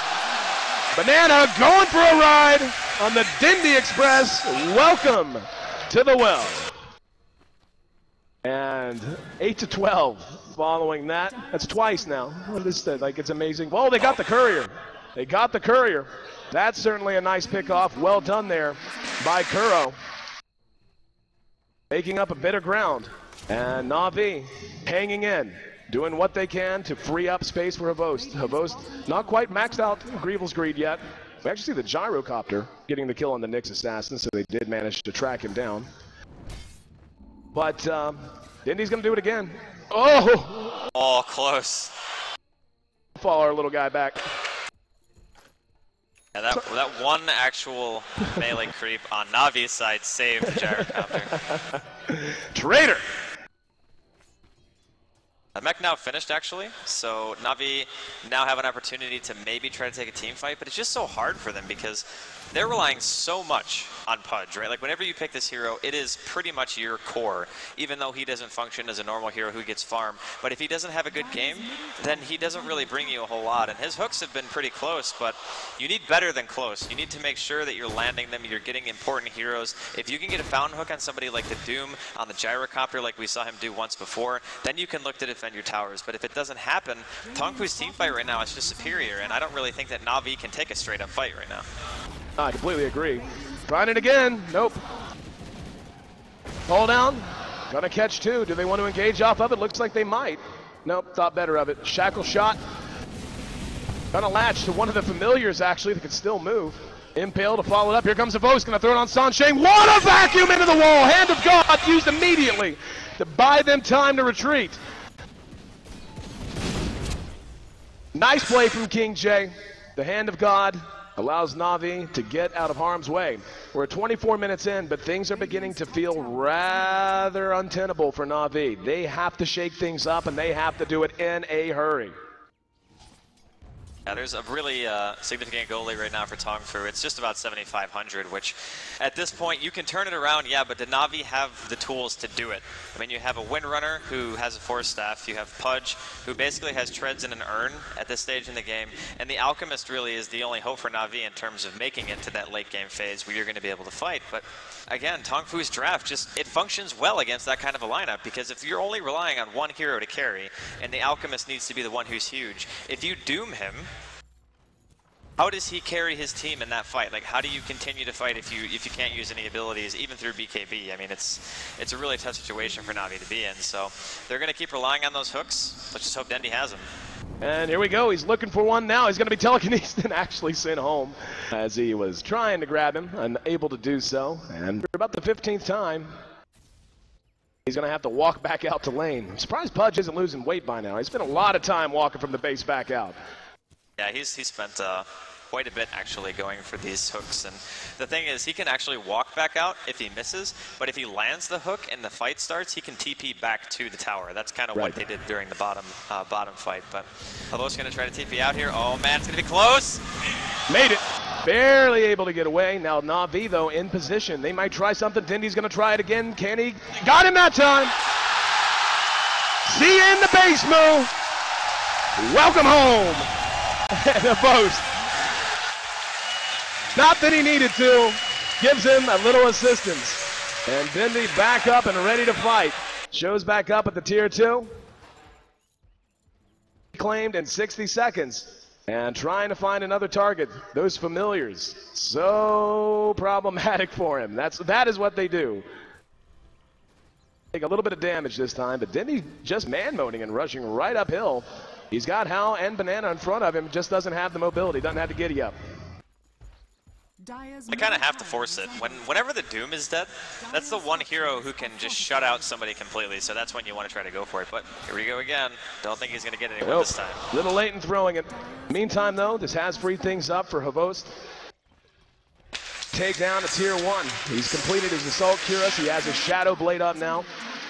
Banana going for a ride on the Dindy Express. Welcome to the well. And 8-12 following that. That's twice now. Like, it's amazing. Well, they got the courier. They got the courier. That's certainly a nice pickoff. Well done there by Kuro. Making up a bit of ground. And Navi hanging in, doing what they can to free up space for Havos. Havos not quite maxed out Grievel's Greed yet. We actually see the Gyrocopter getting the kill on the Nyx Assassin, so they did manage to track him down. But Dindy's going to do it again. Oh! Oh, close. Fall our little guy back. Yeah, that one actual melee creep on Navi's side saved the Gyrocopter. Traitor! The mech now finished, actually, so Navi now have an opportunity to maybe try to take a team fight, but it's just so hard for them because they're relying so much on Pudge, right? Like, whenever you pick this hero, it is pretty much your core, even though he doesn't function as a normal hero who gets farm. But if he doesn't have a good game, then he doesn't really bring you a whole lot. And his hooks have been pretty close, but you need better than close. You need to make sure that you're landing them, you're getting important heroes. If you can get a fountain hook on somebody like the Doom on the Gyrocopter, like we saw him do once before, then you can look to defend your towers. But if it doesn't happen, Tongfu's team fight right now is just superior, and I don't really think that Navi can take a straight up fight right now. I completely agree. Trying it again. Nope. Hold down. Gonna catch two. Do they want to engage off of it? Looks like they might. Nope, thought better of it. Shackle shot. Gonna latch to one of the familiars, actually, that can still move. Impale to follow it up. Here comes the Vos. Gonna throw it on Sansheng. What a vacuum into the wall! Hand of God used immediately to buy them time to retreat. Nice play from King J. The Hand of God allows Navi to get out of harm's way. We're 24 minutes in, but things are beginning to feel rather untenable for Navi. They have to shake things up, and they have to do it in a hurry. Yeah, there's a really significant goalie right now for Tongfu. It's just about 7,500, which at this point you can turn it around, yeah, but the Navi have the tools to do it. I mean, you have a Windrunner who has a Force Staff, you have Pudge who basically has treads in an urn at this stage in the game, and the Alchemist really is the only hope for Navi in terms of making it to that late game phase where you're going to be able to fight. But again, Tongfu's draft it functions well against that kind of a lineup, because if you're only relying on one hero to carry, and the Alchemist needs to be the one who's huge, if you doom him, how does he carry his team in that fight? Like, how do you continue to fight if you can't use any abilities, even through BKB? I mean, it's a really tough situation for Navi to be in. So they're going to keep relying on those hooks. Let's just hope Dendy has them. And here we go. He's looking for one now. He's going to be telekinesed and actually sent home as he was trying to grab him, unable to do so. And for about the 15th time, he's going to have to walk back out to lane. I'm surprised Pudge isn't losing weight by now. He spent a lot of time walking from the base back out. Yeah, he's spent quite a bit actually going for these hooks, and the thing is he can actually walk back out if he misses, but if he lands the hook and the fight starts, he can TP back to the tower. That's kind of what they did during the bottom fight. But Hello's going to try to TP out here. Oh man, it's going to be close. Made it. Barely able to get away. Now Navi though in position. They might try something. Dindy's going to try it again. Can he? Got him that time. See you in the base, Moo. Welcome home. The boast. Not that he needed to. Gives him a little assistance. And Dindy back up and ready to fight. Shows back up at the tier 2. Claimed in 60 seconds. And trying to find another target. Those familiars. So problematic for him. That is what they do. Take a little bit of damage this time, but Dindy just man-moding and rushing right uphill. He's got Hal and Banana in front of him, just doesn't have the mobility, doesn't have the giddy up. I kind of have to force it. Whenever the Doom is dead, that's the one hero who can just shut out somebody completely, so that's when you want to try to go for it. But here we go again. Don't think he's going to get anyone this time. Little late in throwing it. Meantime, though, this has freed things up for Havost. Take down to tier 1. He's completed his Assault Cuirass. He has his Shadow Blade up now.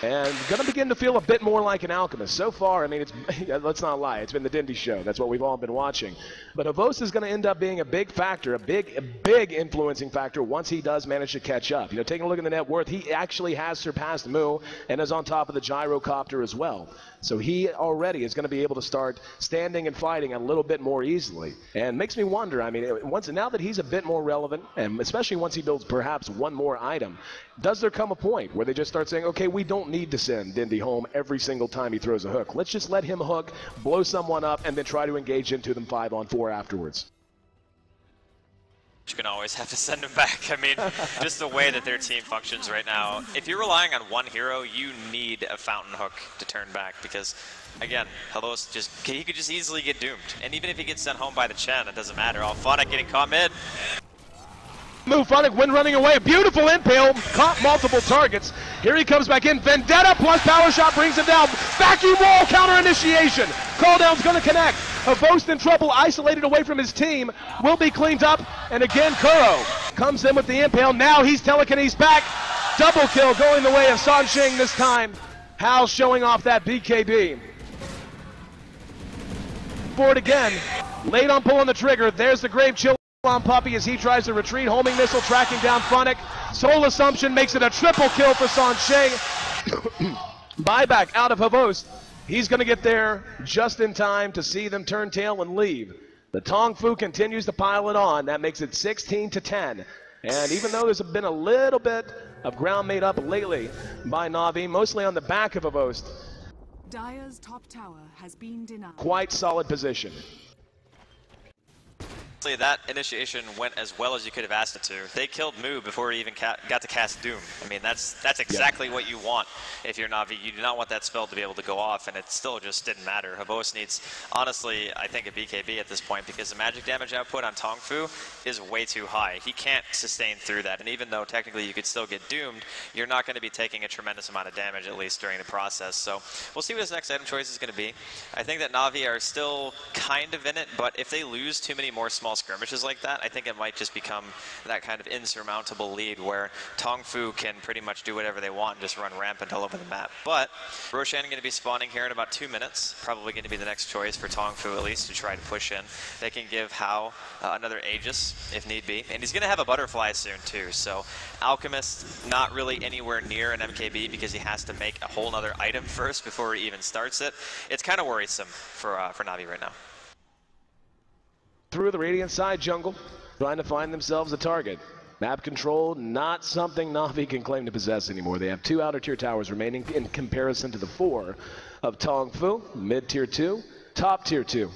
And going to begin to feel a bit more like an alchemist. So far, I mean, let's not lie, it's been the Dindy show. That's what we've all been watching. But Havost is going to end up being a big factor, a big influencing factor once he does manage to catch up. You know, taking a look at the net worth, he actually has surpassed Moo and is on top of the gyrocopter as well. So he already is going to be able to start standing and fighting a little bit more easily. And makes me wonder, I mean, now that he's a bit more relevant, and especially once he builds perhaps one more item, does there come a point where they just start saying, okay, we don't need to send Dindy home every single time he throws a hook. Let's just let him hook, blow someone up, and then try to engage into them 5-on-4 afterwards. You can always have to send him back. I mean, just the way that their team functions right now. If you're relying on one hero, you need a fountain hook to turn back because, again, Hellos he could just easily get doomed. And even if he gets sent home by the Chen, it doesn't matter. All Phonic getting caught mid. Move, Phonic, wind running away. Beautiful impale, caught multiple targets. Here he comes back in. Vendetta plus power shot brings him down. Vacuum wall counter initiation. Calldown's going to connect. Havost in trouble, isolated away from his team, will be cleaned up. And again, Kuro comes in with the impale. Now he's telekinesis back. Double kill going the way of Sansheng this time. Hal showing off that BKB. For it again. Late on pulling the trigger. There's the Grave Chill on Puppy as he tries to retreat. Homing missile tracking down Phonic. Soul Assumption makes it a triple kill for Sansheng. Buyback out of Havost. He's going to get there just in time to see them turn tail and leave. The Tongfu continues to pile it on. That makes it 16-10. And even though there's been a little bit of ground made up lately by Navi, mostly on the back of Havost, Dire's top tower has been denied. quite solid position. that initiation went as well as you could have asked it to. They killed Moo before he even got to cast Doom. I mean, that's exactly what you want if you're Navi. You do not want that spell to be able to go off, and it still just didn't matter. Havos needs, honestly, I think a BKB at this point, because the magic damage output on Tongfu is way too high. He can't sustain through that, and even though technically you could still get doomed, you're not going to be taking a tremendous amount of damage, at least during the process. So we'll see what his next item choice is going to be. I think that Navi are still kind of in it, but if they lose too many more small skirmishes like that, I think it might just become that kind of insurmountable lead where Tongfu can pretty much do whatever they want and just run rampant all over the map. But Roshan going to be spawning here in about 2 minutes, probably going to be the next choice for Tongfu at least to try to push in. They can give Hao another Aegis if need be, and he's going to have a butterfly soon too, so Alchemist not really anywhere near an MKB because he has to make a whole nother item first before he even starts it. It's kind of worrisome for Navi right now. Through the Radiant side jungle, trying to find themselves a target. Map control, not something Navi can claim to possess anymore. They have 2 outer tier towers remaining in comparison to the 4 of Tongfu, mid tier 2, top tier 2.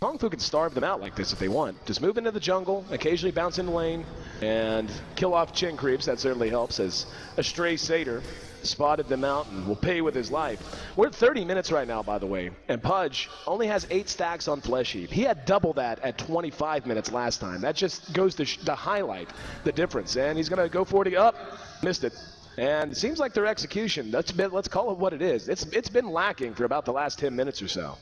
Tongfu can starve them out like this if they want. Just move into the jungle, occasionally bounce in the lane, and kill off Chin creeps. That certainly helps, as a stray Satyr spotted them out and will pay with his life. We're at 30 minutes right now, by the way, and Pudge only has 8 stacks on Flesh Heap. He had double that at 25 minutes last time. That just goes to highlight the difference, and he's going to go for it up. Missed it. And it seems like their execution, let's call it what it is. It's been lacking for about the last 10 minutes or so.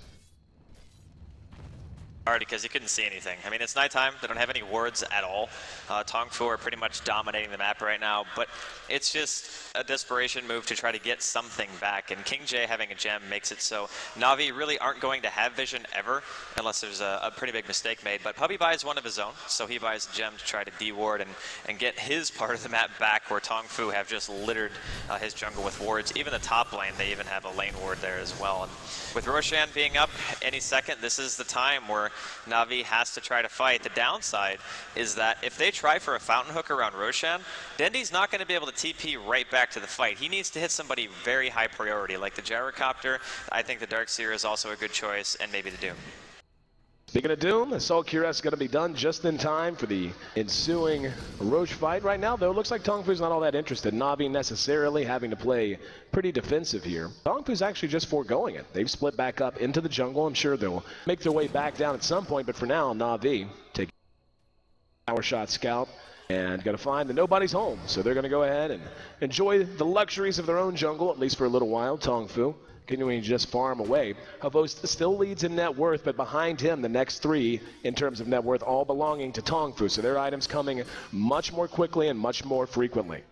Hard because you couldn't see anything. I mean, it's nighttime. They don't have any wards at all. Tongfu are pretty much dominating the map right now, but it's just a desperation move to try to get something back, and King J having a gem makes it so Navi really aren't going to have vision ever unless there's a pretty big mistake made. But Puppy buys one of his own, so he buys a gem to try to deward and get his part of the map back, where Tongfu have just littered his jungle with wards. Even the top lane, they even have a lane ward there as well. And with Roshan being up any second, this is the time where Navi has to try to fight. The downside is that if they try for a fountain hook around Roshan, Dendy's not going to be able to TP right back to the fight. He needs to hit somebody very high priority, like the Gyrocopter. I think the Darkseer is also a good choice, and maybe the Doom. Speaking of Doom, Assault Cuirass is going to be done just in time for the ensuing Roche fight. Right now, though, it looks like Tongfu's not all that interested. Navi necessarily having to play pretty defensive here. Tongfu's actually just foregoing it. They've split back up into the jungle. I'm sure they'll make their way back down at some point, but for now, Navi taking power shot scout and going to find that nobody's home. So they're going to go ahead and enjoy the luxuries of their own jungle, at least for a little while. Tongfu continuing to just farm away. Havos still leads in net worth, but behind him, the next 3 in terms of net worth, all belonging to Tongfu. So their items coming much more quickly and much more frequently.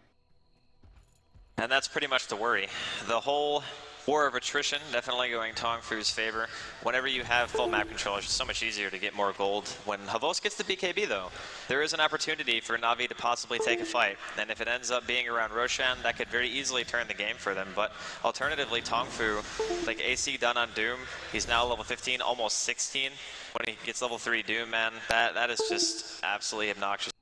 And that's pretty much the worry. The whole war of attrition definitely going Tongfu's favor. Whenever you have full map control, it's just so much easier to get more gold. When Havos gets the BKB though, there is an opportunity for Navi to possibly take a fight. And if it ends up being around Roshan, that could very easily turn the game for them. But alternatively, Tongfu, like AC done on Doom, he's now level 15, almost 16. When he gets level 3 Doom, man, that is just absolutely obnoxious.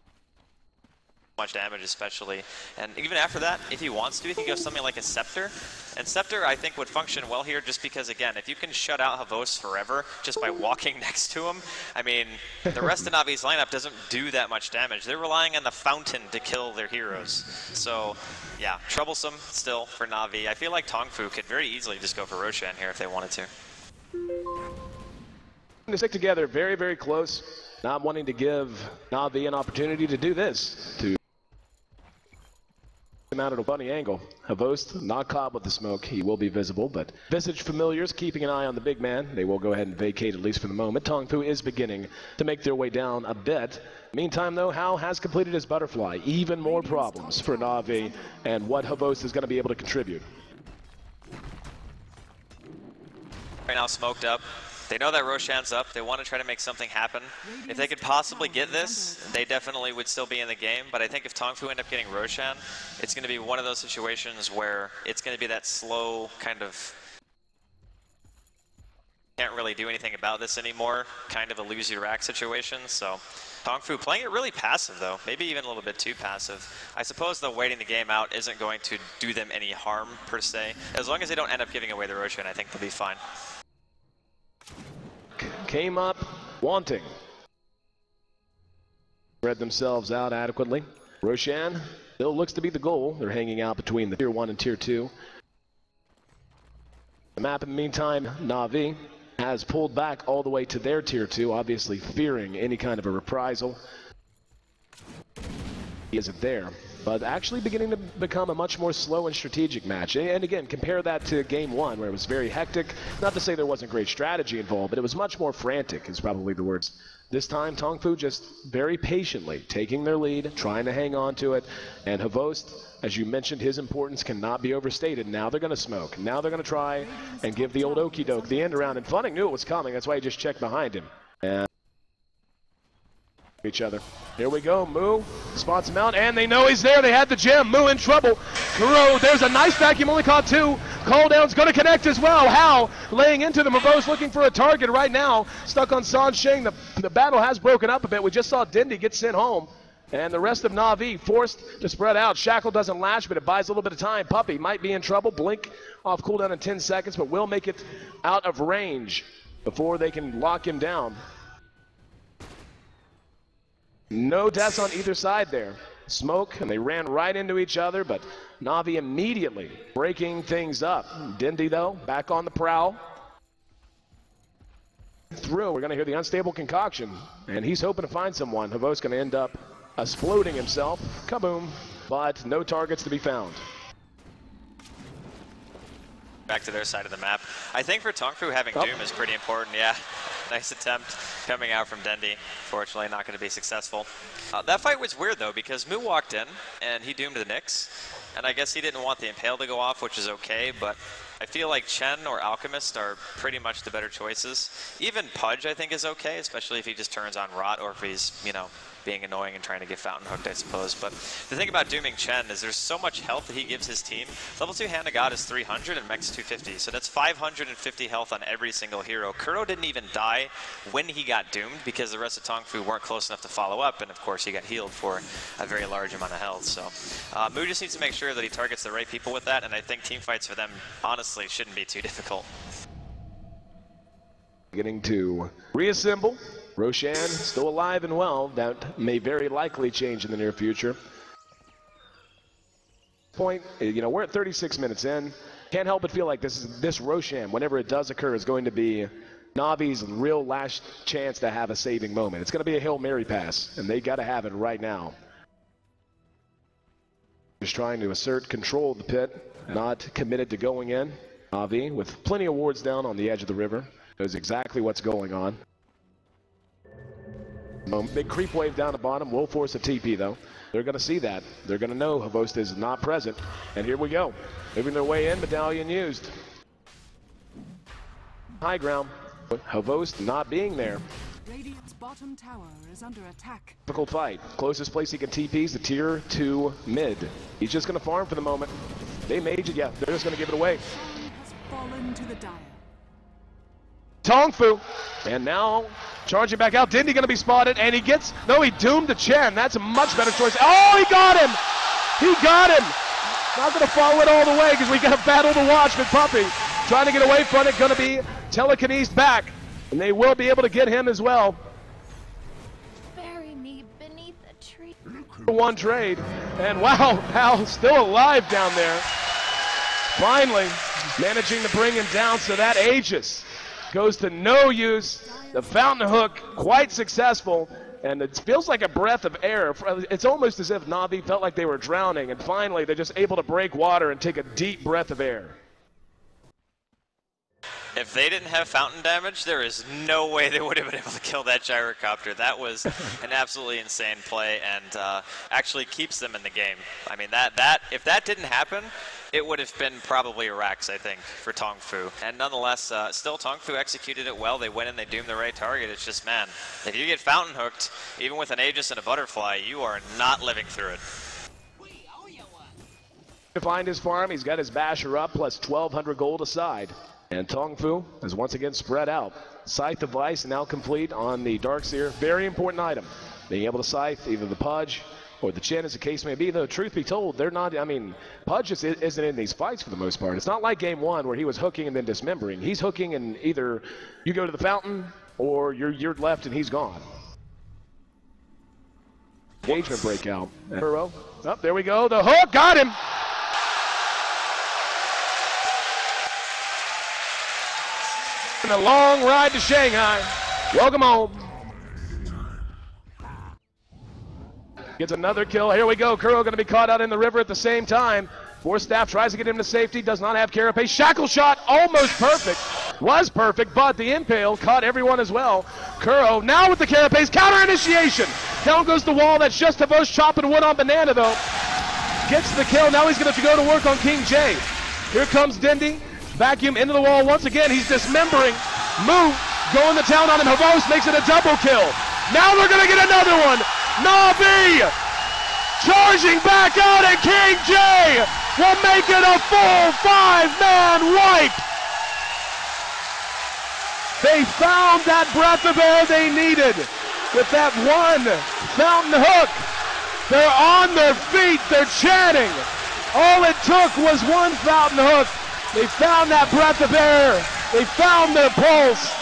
Much damage especially, and even after that, if he wants to, he can go something like a Scepter, and Scepter I think would function well here just because, again, if you can shut out Havos forever just by walking next to him, I mean, the rest of Navi's lineup doesn't do that much damage. They're relying on the fountain to kill their heroes, so yeah, troublesome still for Navi. I feel like Tongfu could very easily just go for Roshan here if they wanted to. To stick together very, very close, not wanting to give Navi an opportunity to do this, to out at a funny angle. Havos not caught with the smoke. He will be visible, but Visage familiars keeping an eye on the big man. They will go ahead and vacate at least for the moment. Tongfu is beginning to make their way down a bit. Meantime, though, Hao has completed his butterfly. Even more problems for Navi and what Havos is going to be able to contribute. Right now smoked up. They know that Roshan's up. They want to try to make something happen. If they could possibly get this, they definitely would still be in the game. But I think if Tongfu end up getting Roshan, it's going to be one of those situations where it's going to be that slow kind of can't really do anything about this anymore, kind of a lose your rack situation. So Tongfu playing it really passive though, maybe even a little bit too passive. I suppose though waiting the game out isn't going to do them any harm per se. As long as they don't end up giving away the Roshan, I think they'll be fine. Came up wanting. Spread themselves out adequately. Roshan still looks to be the goal. They're hanging out between the Tier 1 and Tier 2. The map in the meantime, Navi has pulled back all the way to their Tier 2, obviously fearing any kind of a reprisal. He isn't there, but actually beginning to become a much more slow and strategic match. And again, compare that to Game 1, where it was very hectic. Not to say there wasn't great strategy involved, but it was much more frantic, is probably the words. This time, Tongfu just very patiently taking their lead, trying to hang on to it. And Havost, as you mentioned, his importance cannot be overstated. Now they're going to smoke. Now they're going to try and give the old okey doke the end around. And Funning knew it was coming. That's why he just checked behind him. And each other. Here we go. Moo spots him out, and they know he's there. They had the gem. Moo in trouble. Kuro, there's a nice vacuum. Only caught 2. Call down's going to connect as well. How? Laying into them. Mavos looking for a target right now. Stuck on Sansheng. The battle has broken up a bit. We just saw Dindy get sent home. And the rest of Navi forced to spread out. Shackle doesn't lash, but it buys a little bit of time. Puppy might be in trouble. Blink off cooldown in 10 seconds, but will make it out of range before they can lock him down. No deaths on either side there. Smoke, and they ran right into each other, but Navi immediately breaking things up. Dindy, though, back on the prowl. Through, we're going to hear the unstable concoction, and he's hoping to find someone. Havo's going to end up exploding himself. Kaboom, but no targets to be found. Back to their side of the map. I think for Tongfu, having Doom is pretty important, yeah. Nice attempt coming out from Dendy. Fortunately, not going to be successful. That fight was weird, though, because Moo walked in, and he doomed the Nyx. And I guess he didn't want the Impale to go off, which is okay, but I feel like Chen or Alchemist are pretty much the better choices. Even Pudge, I think, is okay, especially if he just turns on Rot or if he's, you know, being annoying and trying to get fountain hooked, I suppose. But the thing about dooming Chen is there's so much health that he gives his team. Level 2 Hand of God is 300 and Mech's 250, so that's 550 health on every single hero. Kuro didn't even die when he got doomed because the rest of Tongfu weren't close enough to follow up, and of course he got healed for a very large amount of health. So Moo just needs to make sure that he targets the right people with that, and I think team fights for them honestly shouldn't be too difficult. Getting to reassemble. Roshan still alive and well. That may very likely change in the near future. Point, you know, we're at 36 minutes in. Can't help but feel like this Roshan, whenever it does occur, is going to be Navi's real last chance to have a saving moment. It's going to be a Hail Mary pass, and they got to have it right now. Just trying to assert control of the pit, not committed to going in. Navi, with plenty of wards down on the edge of the river, knows exactly what's going on. Big creep wave down the bottom will force a TP, though. They're going to see that. They're going to know Havost is not present. And here we go. Moving their way in, medallion used. High ground. Havost not being there. Radiant's bottom tower is under attack. Difficult fight. Closest place he can TP is the tier 2 mid. He's just going to farm for the moment. They mage it, yeah. They're just going to give it away. Has fallen to the dire. Tongfu, and now charging back out. Dindy going to be spotted, and he gets, no, he doomed the Chen. That's a much better choice. Oh, he got him! He got him! Not going to follow it all the way because we got a battle to watch with Puppy. Trying to get away from it, going to be telekinesed back, and they will be able to get him as well. Bury me beneath a tree. One trade, and wow, Hal still alive down there. Finally, managing to bring him down, so that Aegis goes to no use. The fountain hook, quite successful, and it feels like a breath of air. It's almost as if Navi felt like they were drowning, and finally they're just able to break water and take a deep breath of air. If they didn't have fountain damage, there is no way they would have been able to kill that gyrocopter. That was an absolutely insane play, and actually keeps them in the game. I mean, if that didn't happen, it would have been probably a Rax, I think, for Tongfu. And nonetheless, still Tongfu executed it well. They went in, they doomed the right target. It's just, man, if you get fountain hooked, even with an Aegis and a butterfly, you are not living through it. To find his farm, he's got his basher up, plus 1,200 gold aside. And Tongfu is once again spread out. Scythe device now complete on the Darkseer. Very important item. Being able to scythe either the Pudge or the Chen, as the case may be, though truth be told, they're not, I mean, Pudge just isn't in these fights for the most part. It's not like game 1 where he was hooking and then dismembering. He's hooking and either you go to the fountain or you're left and he's gone. Engagement breakout. Kuro. Oh, there we go. The hook got him. And a long ride to Shanghai. Welcome home. Gets another kill. Here we go. Kuro going to be caught out in the river at the same time. Force Staff tries to get him to safety. Does not have Carapace. Shackle shot. Almost perfect. Was perfect, but the impale caught everyone as well. Kuro now with the Carapace. Counter initiation. Down goes the wall. That's just Havos chopping wood on Banana though. Gets the kill. Now he's going to have to go to work on King J. Here comes Dindy. Vacuum into the wall once again. He's dismembering. Move. Going to town on him. Havos makes it a double kill. Now they're going to get another one. Navi charging back out, and King J will make it a full 5-man wipe. They found that breath of air they needed with that one fountain hook. They're on their feet. They're chanting. All it took was one fountain hook. They found that breath of air. They found their pulse.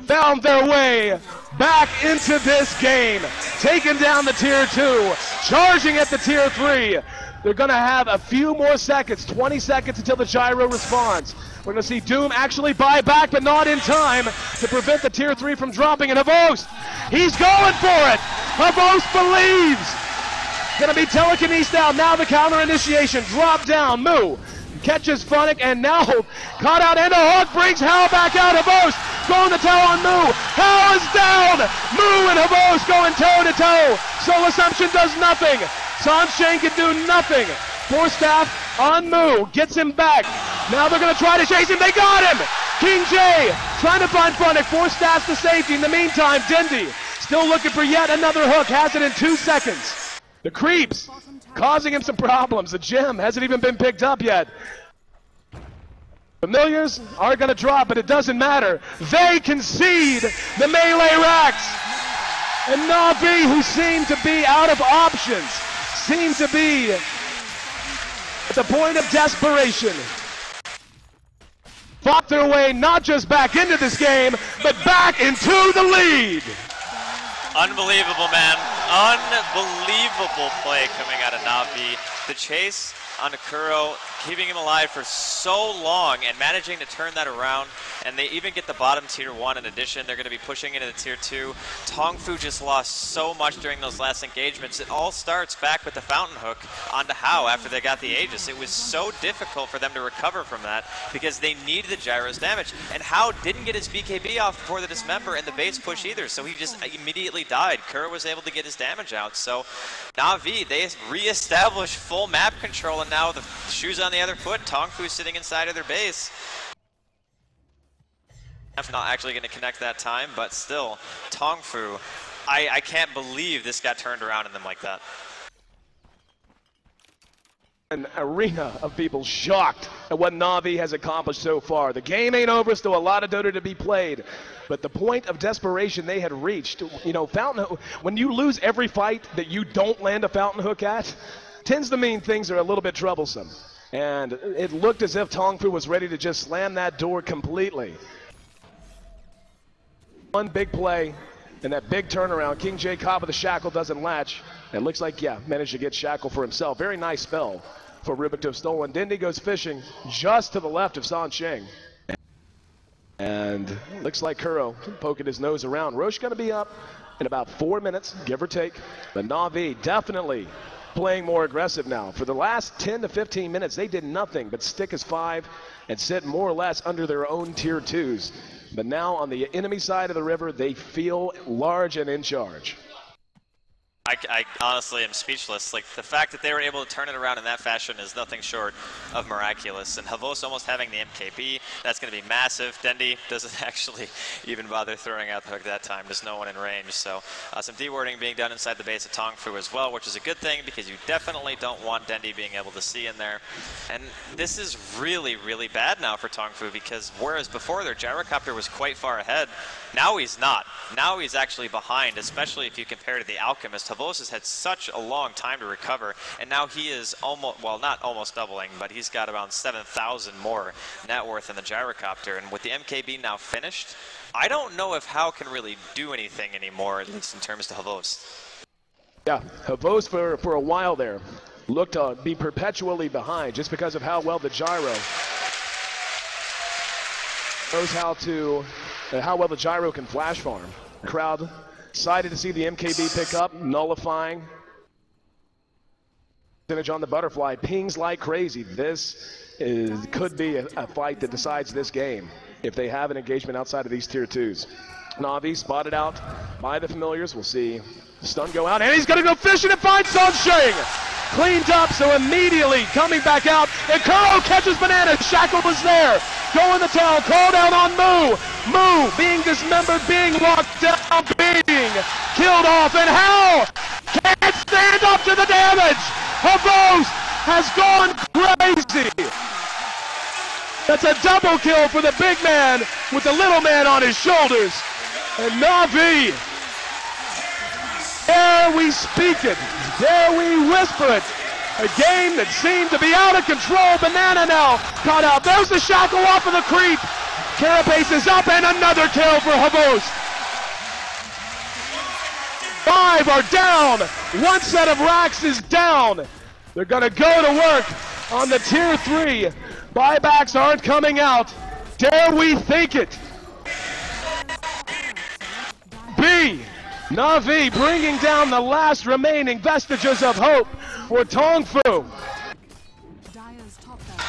Found their way back into this game. Taking down the Tier 2. Charging at the Tier 3. They're going to have a few more seconds. 20 seconds until the gyro responds. We're going to see Doom actually buy back, but not in time to prevent the Tier 3 from dropping. And Havos, he's going for it. Havos believes. Going to be telekinesed out. Now the counter initiation. Drop down. Moo catches Phonic, and now caught out, and a hook brings Hal back out. Havos going to tow on Moo. Hal is down. Moo and Havos going toe to toe. Soul Assumption does nothing. Sansheng can do nothing. Force Staff on Moo. Gets him back. Now they're going to try to chase him. They got him. King J trying to find Phonic. Force Staff to safety. In the meantime, Dindy still looking for yet another hook. Has it in 2 seconds. The creeps causing him some problems. The gem hasn't even been picked up yet. Familiars are going to drop, but it doesn't matter. They concede the melee racks. And Navi, who seemed to be out of options, seemed to be at the point of desperation, fought their way not just back into this game, but back into the lead. Unbelievable, man. Unbelievable play coming out of Navi. The chase on Kuro, keeping him alive for so long and managing to turn that around. And they even get the bottom Tier 1 in addition. They're going to be pushing into the Tier 2. Tongfu just lost so much during those last engagements. It all starts back with the fountain hook onto Hao after they got the Aegis. It was so difficult for them to recover from that because they needed the gyro's damage. And Hao didn't get his BKB off before the dismember and the base push either, so he just immediately died. Kuro was able to get his damage out. So Navi, they re-established full map control, and now the shoes on the other foot. Tongfu sitting inside of their base. Not actually going to connect that time, but still, Tongfu, I can't believe this got turned around in them like that. An arena of people shocked at what Navi has accomplished so far. The game ain't over, still a lot of Dota to be played. But the point of desperation they had reached, you know, fountain hook, when you lose every fight that you don't land a fountain hook at, tends to mean things are a little bit troublesome. And it looked as if Tongfu was ready to just slam that door completely. One big play and that big turnaround. King J caught with the shackle, doesn't latch. And it looks like, yeah, managed to get shackle for himself. Very nice spell for Rubik to have stolen. Dindy goes fishing just to the left of Sansheng. And looks like Kuro poking his nose around. Roche going to be up in about 4 minutes, give or take. But Navi definitely playing more aggressive now. For the last 10 to 15 minutes, they did nothing but stick as 5 and sit more or less under their own Tier 2s. But now on the enemy side of the river, they feel large and in charge. I honestly am speechless. Like, the fact that they were able to turn it around in that fashion is nothing short of miraculous. And Havos almost having the MKB, that's going to be massive. Dindy doesn't actually even bother throwing out the hook that time. There's no one in range. So some dewarding being done inside the base of Tongfu as well, which is a good thing because you definitely don't want Dindy being able to see in there. And this is really, really bad now for Tongfu because whereas before their gyrocopter was quite far ahead, now he's not. Now he's actually behind, especially if you compare to the Alchemist. Havos has had such a long time to recover, and now he is almost, well, not almost doubling, but he's got around 7,000 more net worth in the gyrocopter. And with the MKB now finished, I don't know if Hao can really do anything anymore, at least in terms to Havos. Yeah, Havos for a while there looked to be perpetually behind just because of how well the gyro knows how well the gyro can flash farm. The crowd excited to see the MKB pick up, nullifying percentage on the butterfly. Pings like crazy. This could be a fight that decides this game if they have an engagement outside of these tier 2s. Navi spotted out by the familiars. We'll see the stun go out, and he's going to go fishing and find Sunshine. Cleaned up, so immediately coming back out, and Kuro catches Banana. Shackle was there. Going the town, called out on Moo. Moo being dismembered, being locked down, being killed off, and Hal can't stand up to the damage. Havos has gone crazy. That's a double kill for the big man with the little man on his shoulders. And Navi, dare we speak it, dare we whisper it. A game that seemed to be out of control. Banana now caught out. There's the shackle off of the creep. Carapace is up, and another kill for Havos. 5 are down. One set of racks is down. They're going to go to work on the tier 3. Buybacks aren't coming out. Dare we think it? B. Navi bringing down the last remaining vestiges of hope for Tongfu.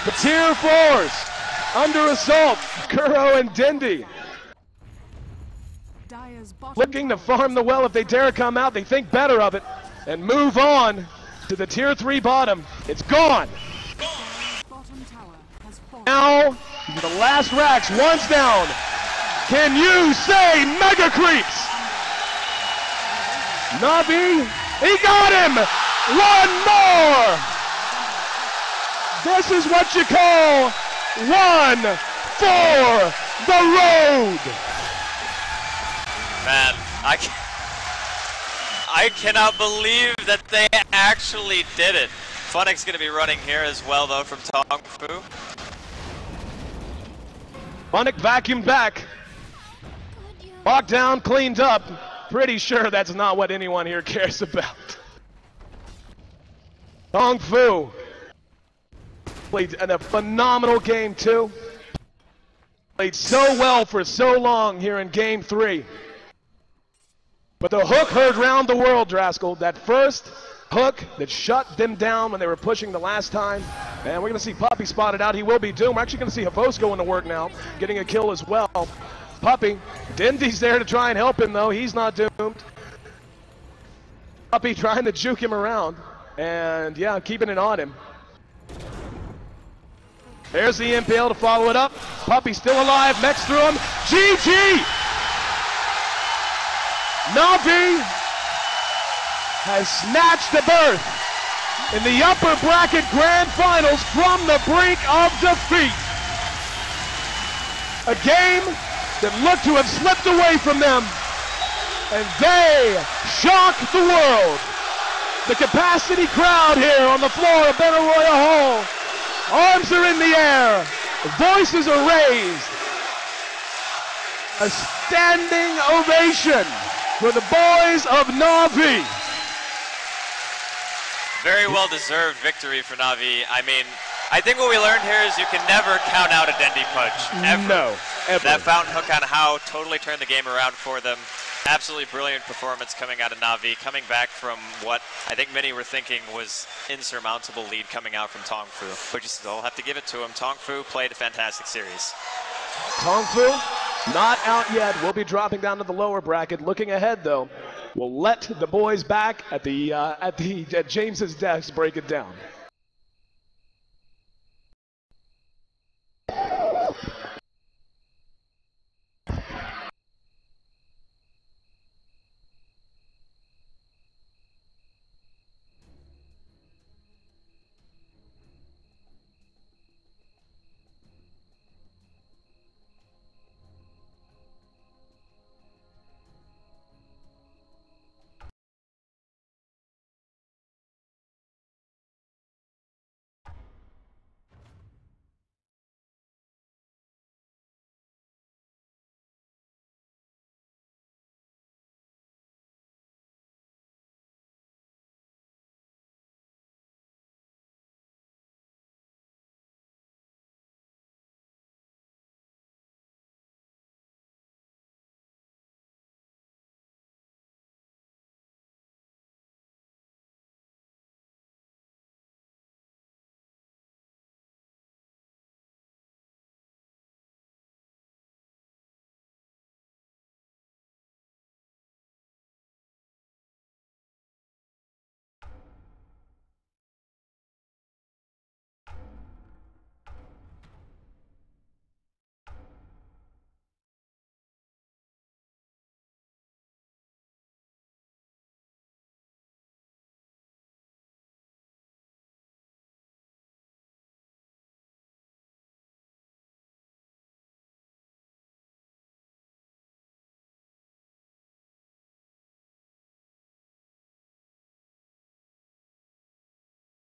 The tier 4s under assault. Kuro and Dindy looking to farm the well if they dare come out. They think better of it and move on to the tier 3 bottom. It's gone. Now the last racks, one's down. Can you say mega creeps? Navi, he got him! One more! This is what you call one for the road! Man, I cannot believe that they actually did it. Funnick's going to be running here as well, though, from Tongfu. Funnick vacuumed back. Locked down, cleaned up. Pretty sure that's not what anyone here cares about. Tongfu played a phenomenal game too. Played so well for so long here in game 3. But the hook heard round the world, Draskell. That first hook that shut them down when they were pushing the last time. And we're going to see Puppy spotted out. He will be doomed. We're actually going to see Havos going to work now, getting a kill as well. Puppy, Dindy's there to try and help him though. He's not doomed. Puppy trying to juke him around. And yeah, keeping it on him. There's the impale to follow it up. Puppy still alive. Mechs through him. GG! Navi has snatched the berth in the upper bracket grand finals from the brink of defeat. A game that looked to have slipped away from them, and they shocked the world. The capacity crowd here on the floor of Benaroya Hall. Arms are in the air, voices are raised. A standing ovation for the boys of Navi. Very well-deserved victory for Navi. I mean, I think what we learned here is you can never count out a Dendy punch, ever. No, ever. That fountain hook on Hao totally turned the game around for them. Absolutely brilliant performance coming out of Navi, coming back from what I think many were thinking was insurmountable lead coming out from Tongfu. But you still have to give it to him. Tongfu played a fantastic series. Tongfu, not out yet. We'll be dropping down to the lower bracket. Looking ahead, though, we'll let the boys back at James's desk break it down.